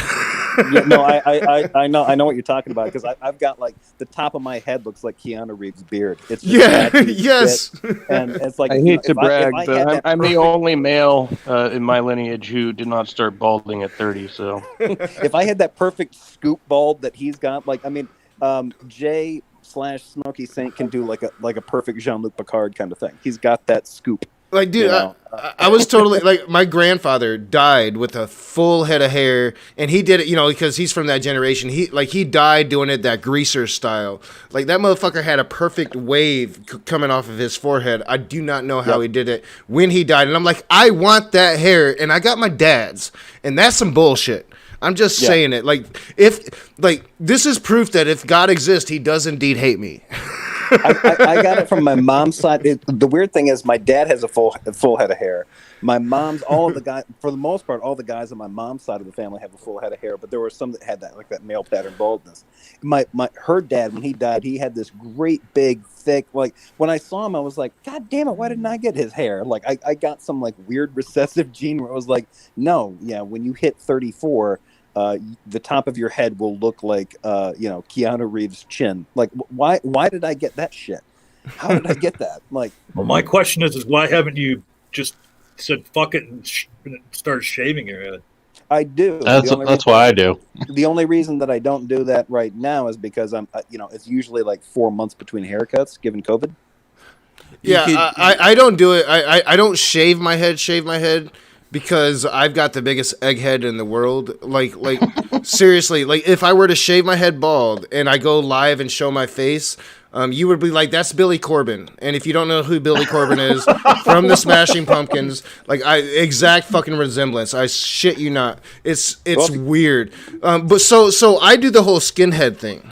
I know what you're talking about, because I've got like the top of my head looks like Keanu Reeves' beard. It's just and it's like, I hate to brag, but I'm the only male in my lineage who did not start balding at 30. So if I had that perfect scoop bald that he's got, like, I mean, J/Smokey Saint can do like a perfect Jean-Luc Picard kind of thing. He's got that scoop. Like, dude, I was totally like, my grandfather died with a full head of hair, and he did it, because he's from that generation. He died doing it that greaser style. Like, that motherfucker had a perfect wave coming off of his forehead. I do not know how he did it when he died, and I'm like, I want that hair, and I got my dad's, and that's some bullshit. I'm just saying it. Like, this is proof that if God exists, he does indeed hate me. I got it from my mom's side. The weird thing is, my dad has a full head of hair. My mom's, all of the guys, for the most part, all the guys on my mom's side of the family have a full head of hair, but there were some that had that male pattern baldness. Her dad, when he died, he had this great big thick, like, when I saw him, I was like, God damn it, why didn't I get his hair? Like, I got some like weird recessive gene where I was like, no, when you hit 34, the top of your head will look like Keanu Reeves' chin. Like, why did I get that shit? How did I get that? Like, well, my question is why haven't you just said fuck it and started shaving your head? I do. That's what I do. The only reason that I don't do that right now is because I'm, it's usually like 4 months between haircuts, given COVID. Yeah, I don't do it. I don't shave my head. Because I've got the biggest egghead in the world. Like seriously, like, if I were to shave my head bald and I go live and show my face, you would be like, that's Billy Corben. And if you don't know who Billy Corben is, from the Smashing Pumpkins, like, exact fucking resemblance. I shit you not. It's weird. But so I do the whole skinhead thing.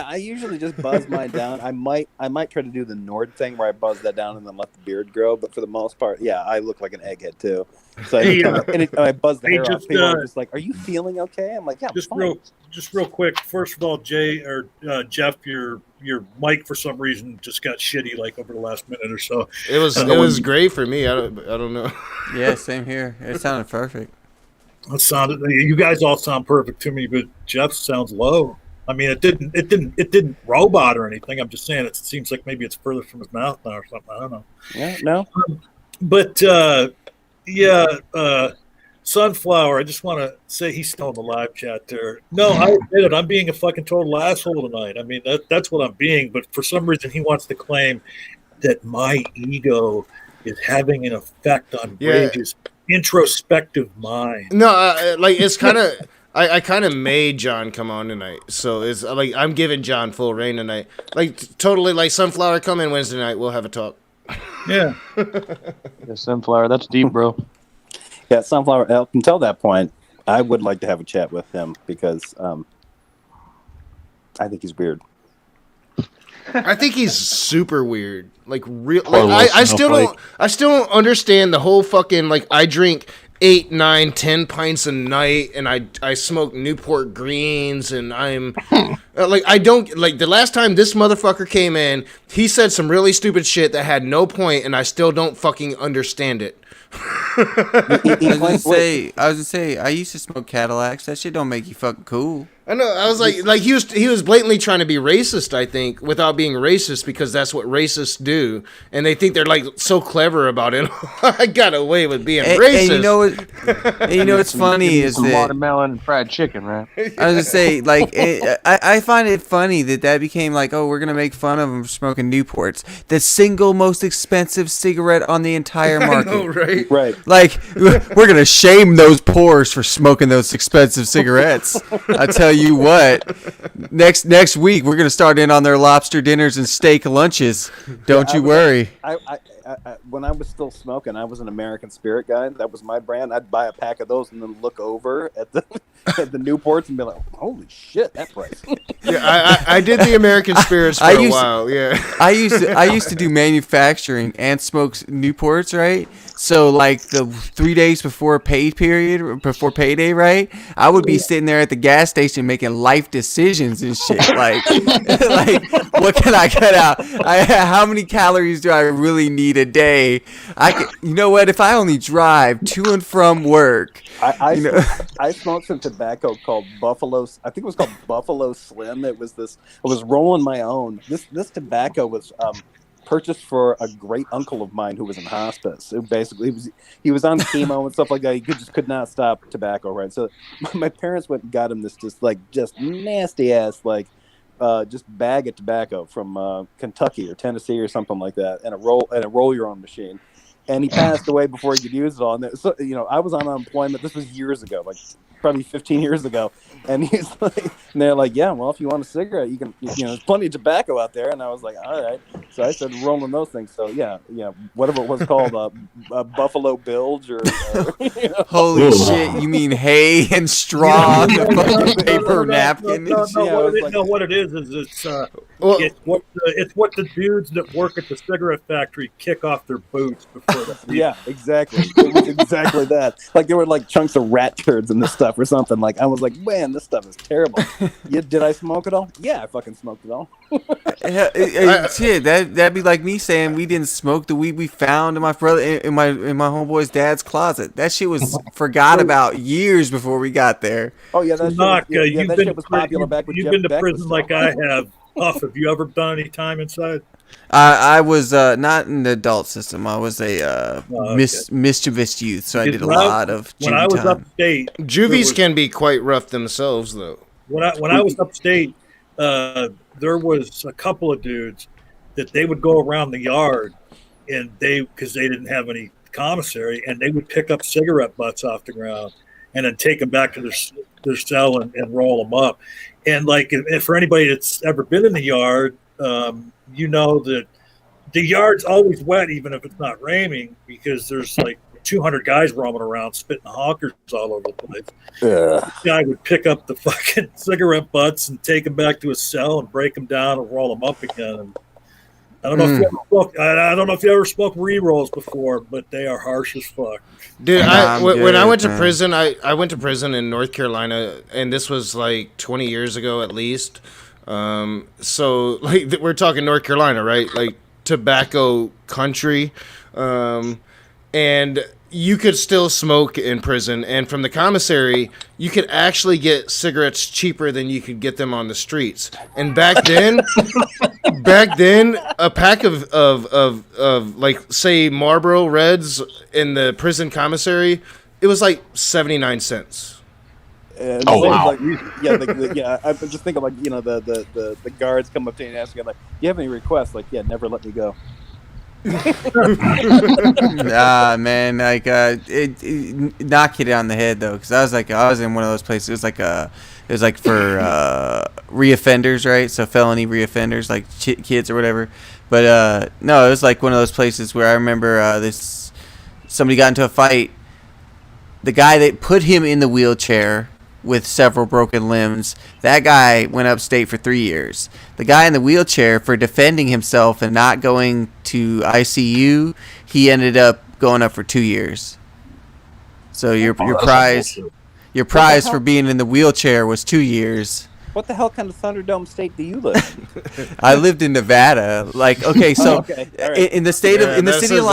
I usually just buzz mine down. I might try to do the Nord thing where I buzz that down and then let the beard grow. But for the most part, yeah, I look like an egghead too. So I buzz the hair off. People are just like, "Are you feeling okay?" I'm like, "Yeah, I'm just real quick. First of all, Jay or Jeff, your mic for some reason just got shitty like over the last minute or so. It was great for me. I don't know. Yeah, same here. It sounded perfect. You guys all sound perfect to me, but Jeff sounds low. I mean, it didn't robot or anything. I'm just saying it seems like maybe it's further from his mouth now or something. I don't know. Yeah, no. But Sunflower, I just want to say he's still in the live chat there. No, I admit it. I'm being a fucking total asshole tonight. I mean, that's what I'm being. But for some reason, he wants to claim that my ego is having an effect on Rage's introspective mind. No, it's kind of I kind of made John come on tonight, so it's like I'm giving John full reign tonight. Like totally, like Sunflower, come in Wednesday night. We'll have a talk. Yeah, Sunflower, that's deep, bro. Yeah, Sunflower. Up until that point, I would like to have a chat with him because I think he's weird. I think he's super weird. Like real. Like, I still don't understand the whole fucking like. I drink 8, 9, 10 pints a night, and I smoke Newport Greens, and I'm like I don't like the last time this motherfucker came in. He said some really stupid shit that had no point, and I still don't fucking understand it. I was gonna say, I used to smoke Cadillacs. That shit don't make you fucking cool. I know. I was like he was blatantly trying to be racist, I think, without being racist, because that's what racists do, and they think they're like so clever about it. I got away with being racist. And you know what's funny is that watermelon and fried chicken, right? I was gonna say, like, I find it funny that became like, oh, we're gonna make fun of him for smoking Newports, the single most expensive cigarette on the entire market. I know, right? Right. Like, we're gonna shame those poors for smoking those expensive cigarettes. I tell you what, next week we're gonna start in on their lobster dinners and steak lunches. Don't you worry. I when I was still smoking, I was an American Spirit guy. That was my brand. I'd buy a pack of those and then look over at the Newports and be like, "Holy shit, that price!" Yeah, I did the American Spirits for a while. Yeah, I used to do manufacturing and smoke Newports, right? So like the 3 days before payday, right? I would be sitting there at the gas station making life decisions and shit. Like what can I cut out? How many calories do I really need a day? You know what? If I only drive to and from work, I smoked some tobacco called Buffalo. I think it was called Buffalo Slim. It was this. I was rolling my own. This tobacco was purchased for a great uncle of mine who was in hospice. He was on chemo and stuff like that. He could not stop tobacco, right? So my parents went and got him this just nasty ass just bag of tobacco from Kentucky or Tennessee or something like that, and a roll your own machine. And he passed away before he could use it all. And so, I was on unemployment. This was years ago, like probably 15 years ago. And he's like, and they're like, yeah, well, if you want a cigarette, you can, there's plenty of tobacco out there. And I was like, all right. So I started rolling those things. So yeah, whatever it was called, Buffalo Bilge or holy shit, you mean hay and straw on the fucking paper napkin? What it is it's what the dudes that work at the cigarette factory kick off their boots before. Yeah, exactly. It was exactly that. Like there were like chunks of rat turds in this stuff or something. Like I was like, man, this stuff is terrible. Did I smoke it all? Yeah, I fucking smoked it all. Shit, that'd be like me saying we didn't smoke the weed we found in my brother in my homeboy's dad's closet. That shit was forgot about years before we got there. Oh yeah, that shit was popular back when you've been to prison like I have. Huff, have you ever done any time inside? I was not in the adult system. I was a mischievous youth, so I did a lot of juvie when I was time. Upstate. Juvies can be quite rough themselves, though. When I was upstate, there was a couple of dudes that they would go around the yard, and because they didn't have any commissary, and they would pick up cigarette butts off the ground and then take them back to their cell and roll them up. And like, if for anybody that's ever been in the yard, you know that the yard's always wet, even if it's not raining, because there's like 200 guys roaming around spitting honkers all over the place. Yeah. This guy would pick up the fucking cigarette butts and take them back to his cell and break them down and roll them up again. And I don't know if you ever spoke. I don't know if you ever spoke re-rolls before, but they are harsh as fuck. Dude, when I went to prison, I went to prison in North Carolina, and this was like 20 years ago at least. So like we're talking North Carolina, right? Like tobacco country, and you could still smoke in prison. And from the commissary, you could actually get cigarettes cheaper than you could get them on the streets. And back then, a pack of like say Marlboro Reds in the prison commissary, it was like 79 cents. Wow! Like, I'm just thinking like the guards come up to you and ask you like, "Do you have any requests?" Like, yeah, never let me go. Man, like not kidding on the head though, because I was in one of those places. It was like for reoffenders, right? So felony reoffenders, like kids or whatever. But no, it was like one of those places where I remember somebody got into a fight. The guy that put him in the wheelchair with several broken limbs, that guy went upstate for 3 years. The guy in the wheelchair, for defending himself and not going to ICU, he ended up going up for 2 years. So your prize for being in the wheelchair was 2 years. What the hell kind of Thunderdome state do you live in? I lived in Nevada. Like, okay, so in the city of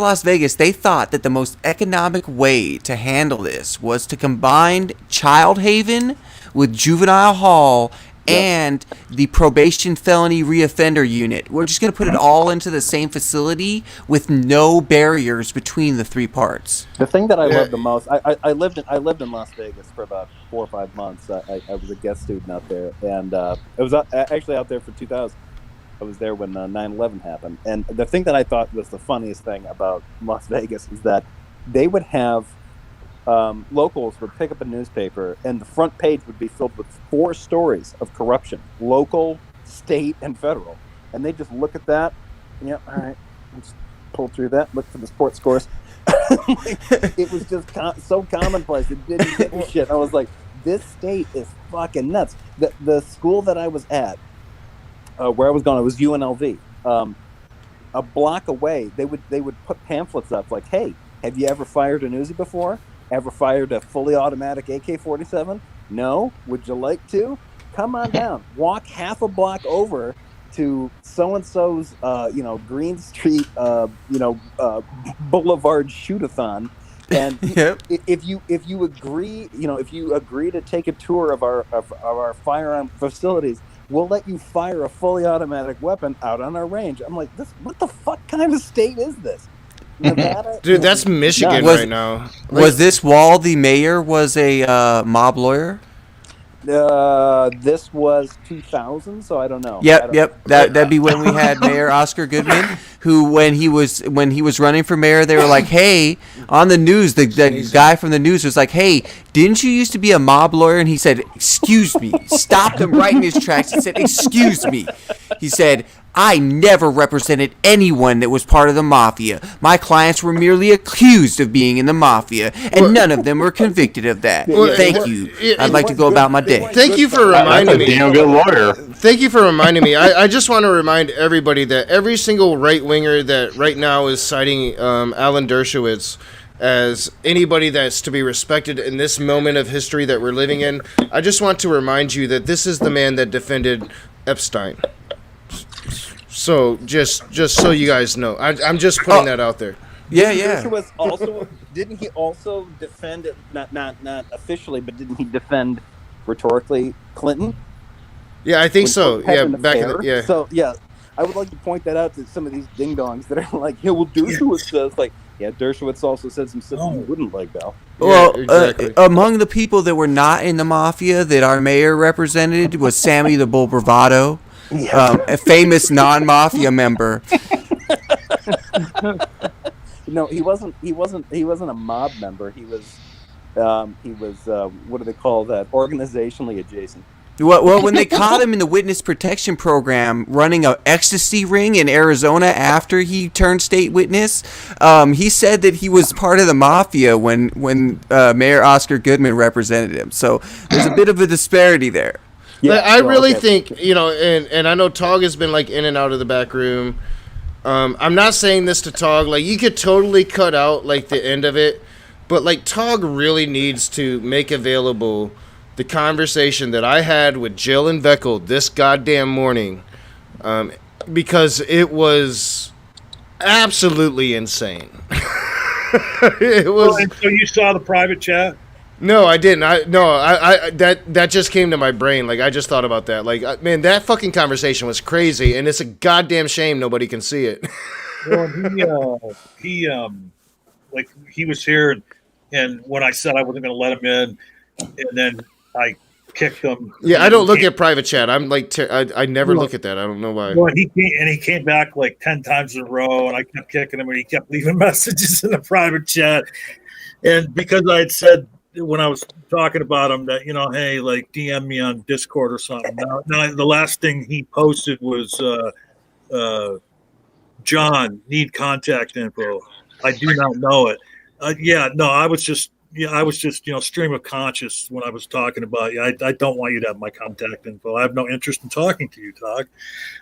Las Vegas, they thought that the most economic way to handle this was to combine Child Haven with Juvenile Hall and the probation felony reoffender unit. We're just going to put it all into the same facility with no barriers between the three parts. The thing that I love the most, I lived in Las Vegas for about 4 or 5 months. I was a guest student out there, and it was actually out there for 2000. I was there when 9/11 happened, and the thing that I thought was the funniest thing about Las Vegas is that they would have locals would pick up a newspaper, and the front page would be filled with 4 stories of corruption, local, state, and federal. And they just look at that, and all right, let's pull through that, look for the sports scores. It was just so commonplace. It didn't give a shit. I was like, this state is fucking nuts. The school that I was at, where I was going, it was UNLV. A block away, they would put pamphlets up like, hey, have you ever fired an Uzi before? Ever fired a fully automatic AK-47? No? Would you like to? Come on down. Walk half a block over to so-and-so's, Green Street, Boulevard shoot-a-thon. And if you agree to take a tour of our firearm facilities, we'll let you fire a fully automatic weapon out on our range. I'm like, what the fuck kind of state is this? Nevada? Dude, that's Michigan right now. Was this Wall the mayor was a mob lawyer? This was 2000, so I don't know. Yep. That'd be when we had Mayor Oscar Goodman, who when he was running for mayor, they were like, "Hey," on the news, the guy from the news was like, "Hey, didn't you used to be a mob lawyer?" And he said, "Excuse me." Stopped him right in his tracks and said, "Excuse me." He said, "I never represented anyone that was part of the mafia. My clients were merely accused of being in the mafia, and none of them were convicted of that. Thank you. I'd like to go about my day." Thank you for reminding me. Damn good lawyer. Thank you for reminding me. I just want to remind everybody that every single right-winger that right now is citing Alan Dershowitz as anybody that's to be respected in this moment of history that we're living in, I just want to remind you that this is the man that defended Epstein. So just so you guys know, I'm just putting that out there. Yeah. Was also didn't he also defend it? Not officially, but didn't he defend rhetorically Clinton? Yeah, I think so. Yeah, back in the, So I would like to point that out to some of these ding dongs that are like, yeah, well, Dershowitz says like, yeah, Dershowitz also said some stuff you wouldn't like, Val. Well, exactly. Among the people that were not in the mafia that our mayor represented was Sammy the Bull Bravado. A famous non-mafia member. No, he wasn't a mob member. He was what do they call that? Organizationally adjacent. Well, when they caught him in the witness protection program running a ecstasy ring in Arizona after he turned state witness, he said that he was part of the mafia when Mayor Oscar Goodman represented him. So there's a bit of a disparity there. Yeah, I really think, and I know Tog has been like in and out of the back room. I'm not saying this to Tog. Like, you could totally cut out like the end of it, but like Tog really needs to make available the conversation that I had with Jill and Veckel this goddamn morning, because it was absolutely insane. It was. And so you saw the private chat? No, I didn't. That just came to my brain. Like, I just thought about that. Like, man, that fucking conversation was crazy, and it's a goddamn shame nobody can see it. Well, he was here, and when I said I wasn't going to let him in, and then I kicked him. Yeah, I don't look at private chat. I'm like, I never look at that. I don't know why. Well, he came back like 10 times in a row, and I kept kicking him, and he kept leaving messages in the private chat. And because I had said when I was talking about him that, hey, like DM me on Discord or something. Now the last thing he posted was, John, need contact info. I do not know it. I was just stream of conscious when I was talking about you. I don't want you to have my contact info. I have no interest in talking to you, Todd.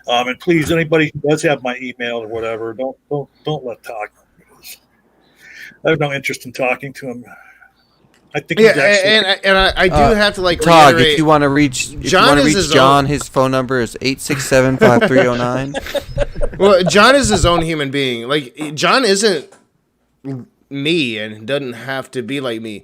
And please, anybody who does have my email or whatever, don't let Todd. I have no interest in talking to him. I think I do have to like Todd, reiterate, if you want to reach John, his phone number is 867-5309. Well, John is his own human being. Like, John isn't me and doesn't have to be like me.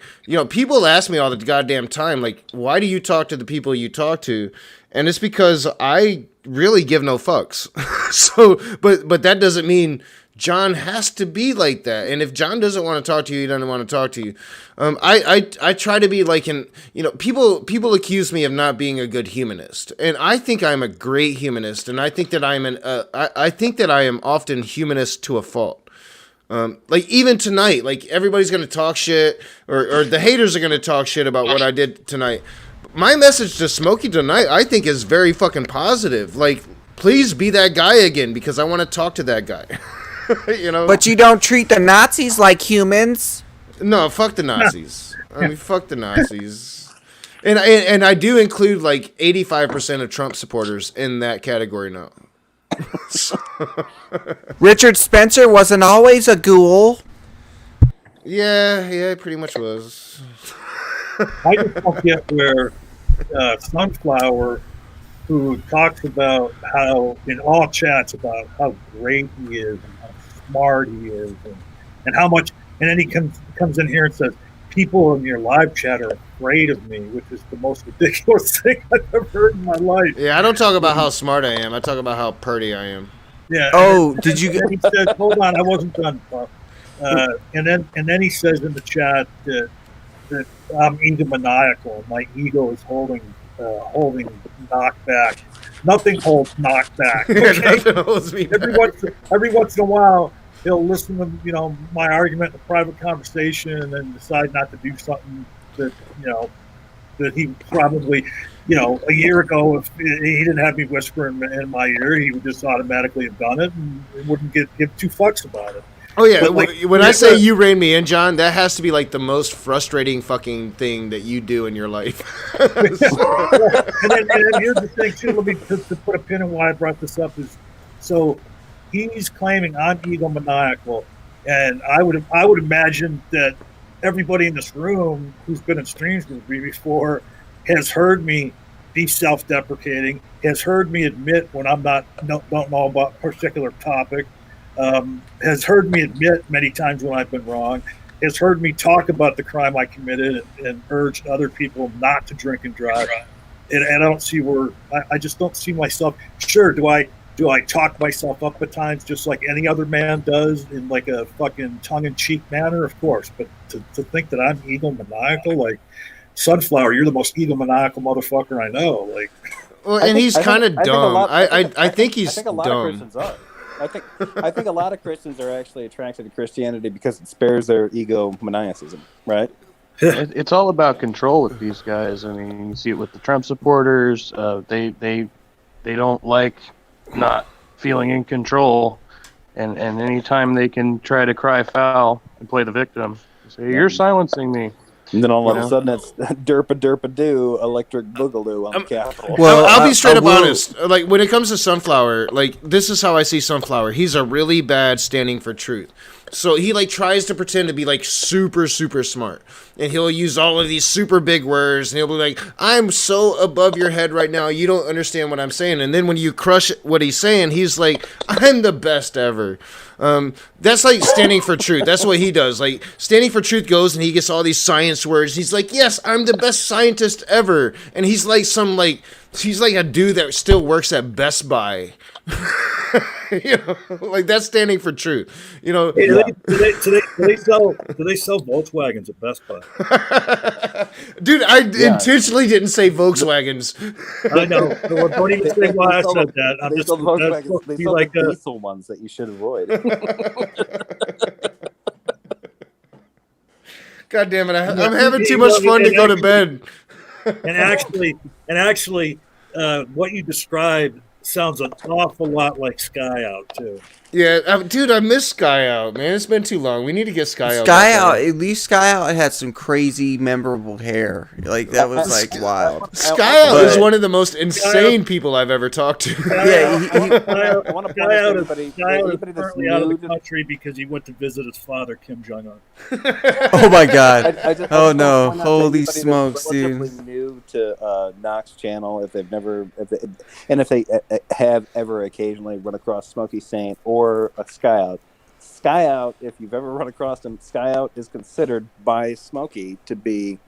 People ask me all the goddamn time, like, why do you talk to the people you talk to? And it's because I really give no fucks. So, but that doesn't mean John has to be like that. And if John doesn't want to talk to you, he doesn't want to talk to you. I try to be like people accuse me of not being a good humanist, and I think I'm a great humanist, and I think that I think that I am often humanist to a fault. Like, even tonight, like, everybody's gonna talk shit, or the haters are gonna talk shit about what I did tonight. My message to Smokey tonight, I think, is very fucking positive. Like, please be that guy again, because I want to talk to that guy. But you don't treat the Nazis like humans. No, fuck the Nazis. I mean, fuck the Nazis. And I do include like 85% of Trump supporters in that category now. Richard Spencer wasn't always a ghoul. Yeah, pretty much was. I just don't get where Sunflower, who talks about how, in all chats, about how great he is and how smart he is and how much, and then he comes in here and says, people in your live chat are afraid of me, which is the most ridiculous thing I've ever heard in my life. Yeah, I don't talk about how smart I am. I talk about how purty I am. Yeah. Oh, and did you get? He says, "Hold on, I wasn't done." And then he says in the chat that I'm egomaniacal. My ego is holding knockback. Nothing holds knockback. Okay? Nothing holds me every once in a while, he'll listen to my argument in a private conversation and then decide not to do something that that he probably a year ago, if he didn't have me whisper in my ear, he would just automatically have done it and wouldn't give two fucks about it. Oh yeah, when I say you rein me in, John, that has to be like the most frustrating fucking thing that you do in your life. and then here's the thing too. Let me to put a pin in why I brought this up is, so he's claiming I'm egomaniacal, and I would imagine that everybody in this room who's been in streams with me before has heard me be self-deprecating, has heard me admit when don't know about a particular topic. Has heard me admit many times when I've been wrong, has heard me talk about the crime I committed and urged other people not to drink and drive. And I don't see where, I just don't see myself. Sure, do I talk myself up at times just like any other man does in like a fucking tongue-in-cheek manner? Of course, but to think that I'm egomaniacal, like, Sunflower, you're the most egomaniacal motherfucker I know. Like, well, and he's kind of dumb. I think he's dumb. I think a lot of Christians are. I think a lot of Christians are actually attracted to Christianity because it spares their egomaniacism, right? It's all about control with these guys. I mean, you see it with the Trump supporters. They don't like not feeling in control, and anytime they can try to cry foul and play the victim, say you're silencing me. And then all of a sudden it's derpa electric boogaloo on the Capitol. Well, I'll be straight up honest. Like when it comes to Sunflower, like this is how I see Sunflower. He's a really bad standing for truth. So he like tries to pretend to be like super smart, and he'll use all of these super big words, and he'll be like, "I'm so above your head right now, you don't understand what I'm saying." And then when you crush what he's saying, he's like, "I'm the best ever." That's like standing for truth. That's what he does. Like standing for truth goes, and he gets all these science words. He's like, "Yes, I'm the best scientist ever," and he's like he's like a dude that still works at Best Buy. You know, like that's standing for truth. You know, do they sell Volkswagens at Best Buy? Dude, I intentionally didn't say Volkswagens. I know. Don't even say why I said that. I'm just Volkswagens. They sell like the diesel ones that you should avoid. God damn it! I'm having too much fun to go to bed. And actually, what you described sounds an awful lot like Sky Out too. Yeah, dude, I miss Sky Out, man. It's been too long. We need to get Sky Out. Sky Out, at least Sky Out had some crazy, memorable hair. Like that was like wild. Sky Out is one of the most insane people I've ever talked to. I want to point out everybody that's currently out of the country because he went to visit his father, Kim Jong Un. Oh my God! Oh no! Holy smokes, dude! New to Knox channel, if they have ever occasionally run across Smokey Saint or a Sky Out. Sky Out, if you've ever run across him, Sky Out is considered by Smokey to be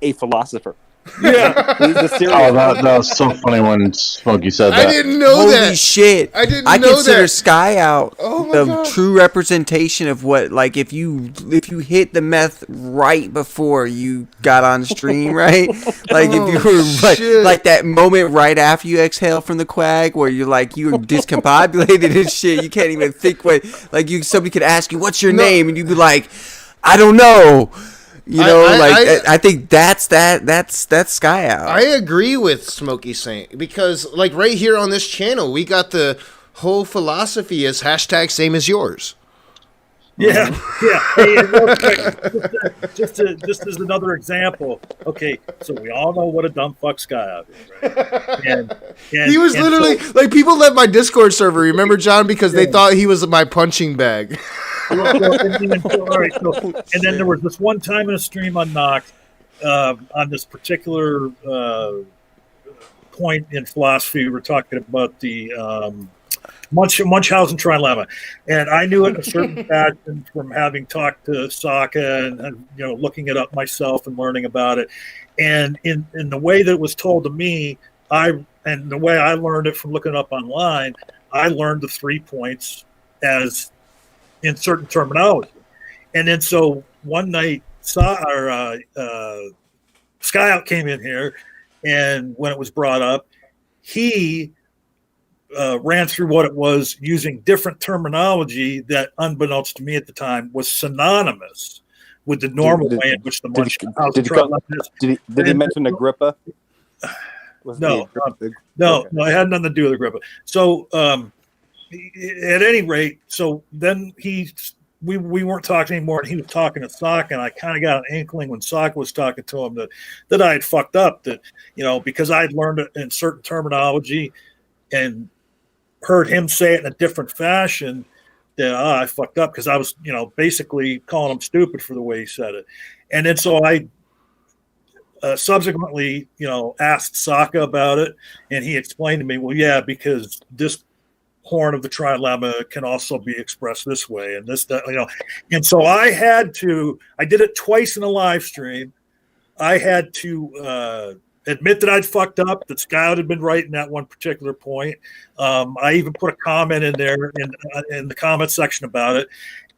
a philosopher. Yeah, he's a serious. Oh, that was so funny when Smokey said that. I didn't know Holy that. Shit! I didn't I know consider that. Sky Out the God. true representation of what, like, if you hit the meth right before you got on stream, right? Like if you were like that moment right after you exhale from the quag, where you're like you're discombobulated and shit. You can't even think what. Like somebody could ask you, "What's your name?" and you'd be like, "I don't know." You know, I think that's Sky Out. I agree with Smokey Saint because, like, right here on this channel, we got the whole philosophy is hashtag same as yours. Yeah. Hey, and real quick, just as another example. Okay, so we all know what a dumb fuck Sky Out is, right? And he was literally like people left my Discord server. Remember, John, because they thought he was my punching bag. All right, and then there was this one time in a stream on Nox on this particular point in philosophy. We were talking about the Munchausen trilemma, and I knew it in a certain fashion from having talked to Sokka and looking it up myself and learning about it. And in the way that it was told to me, and the way I learned it from looking it up online, I learned the 3 points as in certain terminology. And then so one night Sky Out came in here, and when it was brought up, he ran through what it was using different terminology that, unbeknownst to me at the time, was synonymous with the normal way in which the Munchausen is. Did he mention Agrippa? No, it had nothing to do with Agrippa. So at any rate, so then we weren't talking anymore, and he was talking to Sokka, and I kind of got an inkling when Sokka was talking to him that I had fucked up, that because I had learned it in certain terminology and heard him say it in a different fashion, that I fucked up because I was basically calling him stupid for the way he said it. And then so I subsequently asked Sokka about it, and he explained to me, well, yeah, because this horn of the trilemma can also be expressed this way and this, and so I did it twice in a live stream. I had to admit that I'd fucked up, that Sky Out had been right in that one particular point. I even put a comment in there in the comment section about it,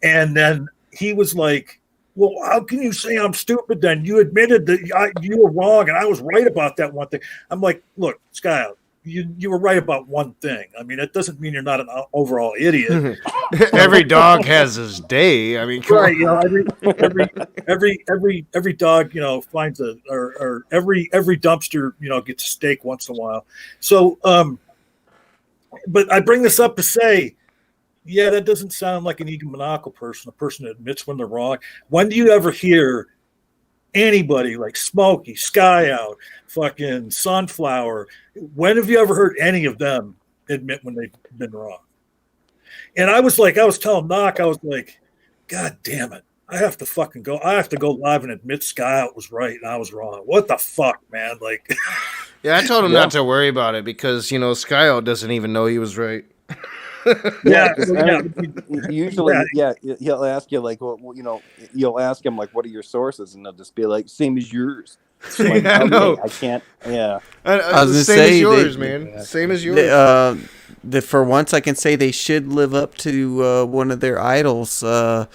and then he was like, well, how can you say I'm stupid then? You admitted that you were wrong and I was right about that one thing. I'm like, look, Sky Out, you were right about one thing. I mean, it doesn't mean you're not an overall idiot. Every dog has his day. I mean, come Right, on. you know, every dog, you know, finds or every dumpster, you know, gets a steak once in a while. So, but I bring this up to say, yeah, that doesn't sound like an egomaniacal person, a person that admits when they're wrong. When do you ever hear anybody like Smokey, Sky Out, fucking Sunflower? When have you ever heard any of them admit when they've been wrong? And I was telling Knock, I was like, God damn it. I have to go live and admit Sky Out was right and I was wrong. What the fuck, man? Like, Yeah, I told him not to worry about it because, you know, Skyo doesn't even know he was right. Usually, he'll ask you like, well, you know, you'll ask him like, what are your sources, and they'll just be like, same as yours. Like, Yeah, okay, I can't. Yeah, I was gonna same say as yours, they, man. Same as yours. For once, I can say they should live up to one of their idols. I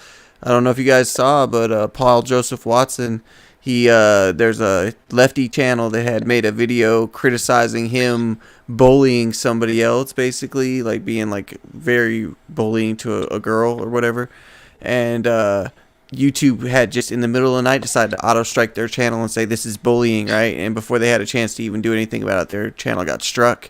don't know if you guys saw, but Paul Joseph Watson. There's a lefty channel that had made a video criticizing him bullying somebody else, basically like being like very bullying to a girl or whatever. And YouTube had just in the middle of the night decided to auto strike their channel and say this is bullying, right? And before they had a chance to even do anything about it, their channel got struck.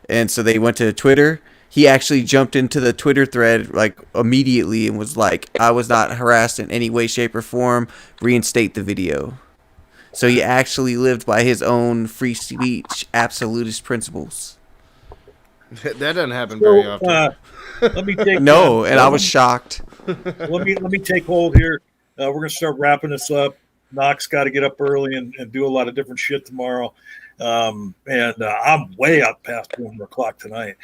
And so they went to Twitter. He actually jumped into the Twitter thread like immediately and was like, I was not harassed in any way, shape, or form. Reinstate the video. So he actually lived by his own free speech absolutist principles. That doesn't happen very often. Let me take and I was shocked. Let me take hold here. We're gonna start wrapping this up. Knox got to get up early and do a lot of different shit tomorrow. I'm way up past 1 o'clock tonight.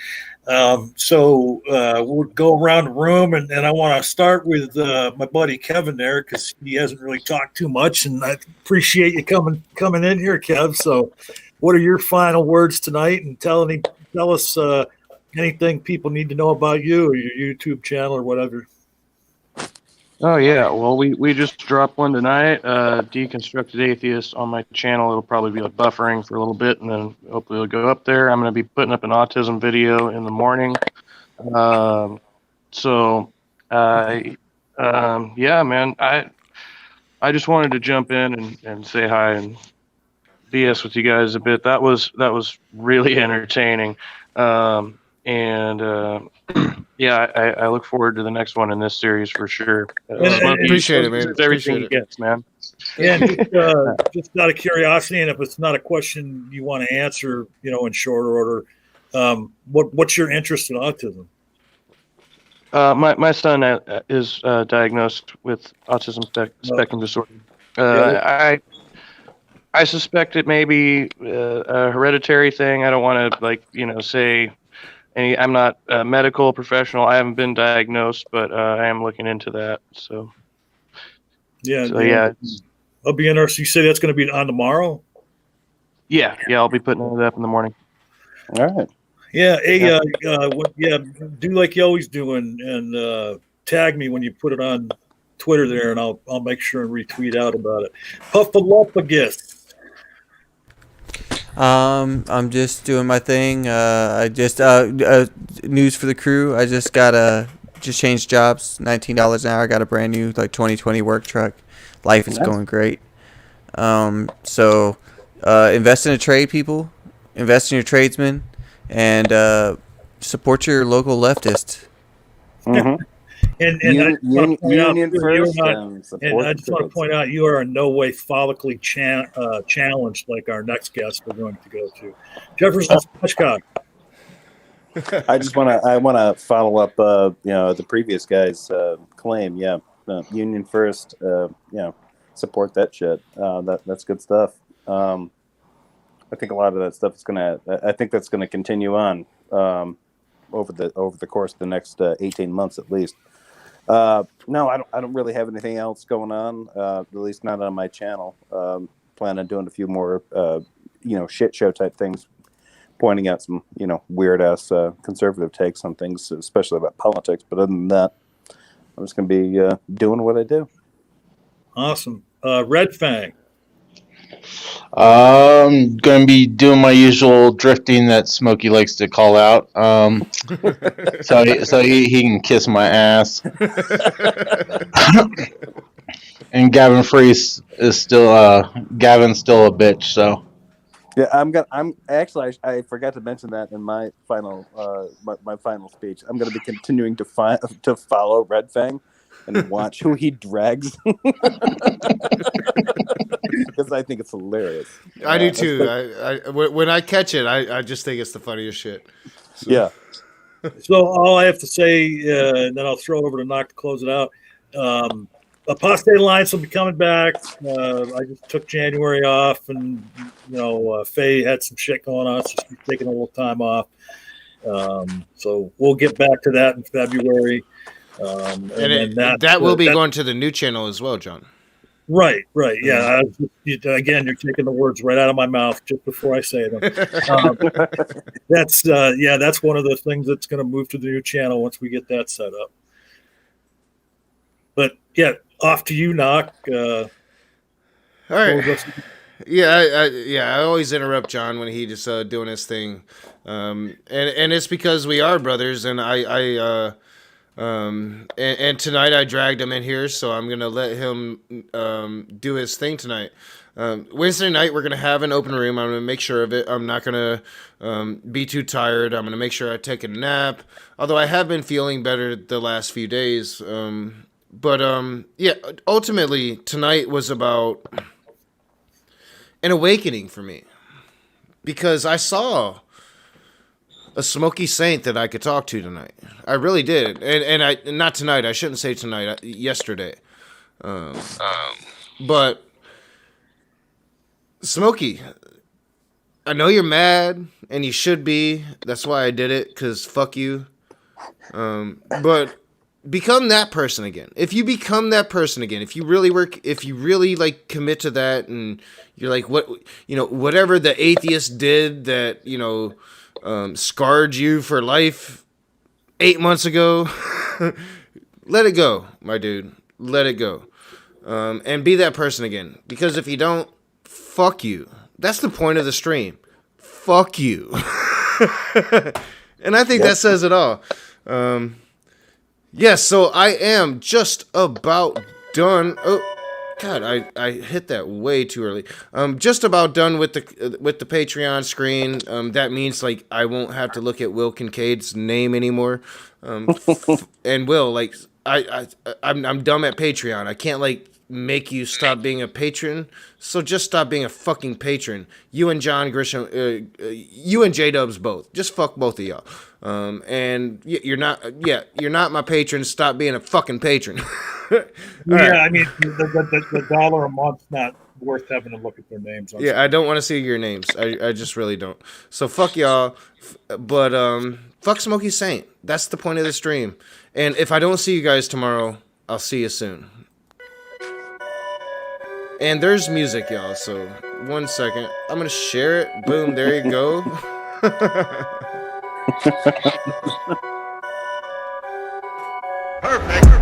So we'll go around the room, and I want to start with my buddy Kevin there because he hasn't really talked too much, and I appreciate you coming in here, Kev. So, what are your final words tonight? And tell us anything people need to know about you or your YouTube channel or whatever. Oh yeah, well we just dropped one tonight, Deconstructed Atheist on my channel. It'll probably be like buffering for a little bit, and then hopefully it'll go up there. I'm going to be putting up an autism video in the morning. Yeah, man, I just wanted to jump in and say hi and BS with you guys a bit. That was really entertaining. Yeah, I look forward to the next one in this series for sure. Appreciate it, man. It's everything he gets, man. Yeah, just out of curiosity, and if it's not a question you want to answer, you know, in short order, what's your interest in autism? My son is diagnosed with autism spectrum disorder. I suspect it may be a hereditary thing. I don't want to say. I'm not a medical professional. I haven't been diagnosed, but I am looking into that. So yeah. I'll be interested. You say that's going to be on tomorrow? Yeah, I'll be putting it up in the morning. All right. Yeah, do like you always do and tag me when you put it on Twitter there, and I'll make sure and retweet out about it. Puffalopagus. I'm just doing my thing. I just news for the crew. I just changed jobs. $19 an hour. I got a brand new 2020 work truck. Life is going great. So invest in a trade, people. Invest in your tradesmen, and support your local leftist. Mm-hmm. And Union first. I just want to point out you are in no way follically challenged like our next guest we're going to go to, Jefferson Spatchcock. I want to follow up, the previous guy's claim. Yeah, Union first. Support that shit. That's good stuff. I think a lot of that stuff is I think that's gonna continue on over the course of the next 18 months at least. No, I don't really have anything else going on, at least not on my channel. Plan on doing a few more, shit show type things, pointing out some, weird ass conservative takes on things, especially about politics. But other than that, I'm just going to be doing what I do. Awesome. Red Fang. I'm gonna be doing my usual drifting that Smokey likes to call out. So he can kiss my ass. And Gavin Freese is still Gavin's still a bitch. So Yeah, I'm actually. I forgot to mention that in my final my final speech. I'm going to be continuing to follow Red Fang and watch who he drags because I think it's hilarious. I do too. When I catch it, I just think it's the funniest shit. So. Yeah. So all I have to say, and then I'll throw it over to Knock to close it out. Apostate Alliance will be coming back. I just took January off, and Faye had some shit going on, so she's taking a little time off. So we'll get back to that in February. And that will be going to the new channel as well, John. Right. Yeah. Again, you're taking the words right out of my mouth just before I say them. That's one of the things that's going to move to the new channel once we get that set up. But yeah, off to you, Knock. All right. I always interrupt John when he just doing his thing, and it's because we are brothers, and and tonight I dragged him in here, so I'm gonna let him do his thing tonight. Wednesday night we're gonna have an open room. I'm gonna make sure of it. I'm not gonna be too tired. I'm gonna make sure I take a nap. Although I have been feeling better the last few days. But ultimately tonight was about an awakening for me because I saw a smoky saint that I could talk to tonight. I really did. And I not tonight. I shouldn't say tonight. Yesterday. But Smokey, I know you're mad and you should be. That's why I did it, because fuck you. But become that person again. If you become that person again, if you really like commit to that, and you're like, whatever the atheist did that, scarred you for life 8 months ago, let it go, my dude. Let it go. And be that person again. Because if you don't, fuck you. That's the point of the stream. Fuck you. And I think that says it all. Yes, so I am just about done. Oh, God, I hit that way too early. Just about done with the Patreon screen. That means like I won't have to look at Will Kincaid's name anymore. And Will, like I'm dumb at Patreon. I can't like make you stop being a patron. So just stop being a fucking patron. You and John Grisham, you and J-Dubs both. Just fuck both of y'all. And you're not my patron. Stop being a fucking patron. Right. I mean, the $1 a month's not worth having to look at their names. Yeah, I don't want to see your names. I just really don't. So fuck y'all. But fuck Smokey Saint. That's the point of the stream. And if I don't see you guys tomorrow, I'll see you soon. And there's music, y'all. So 1 second. I'm gonna share it. Boom. There you go. Perfect.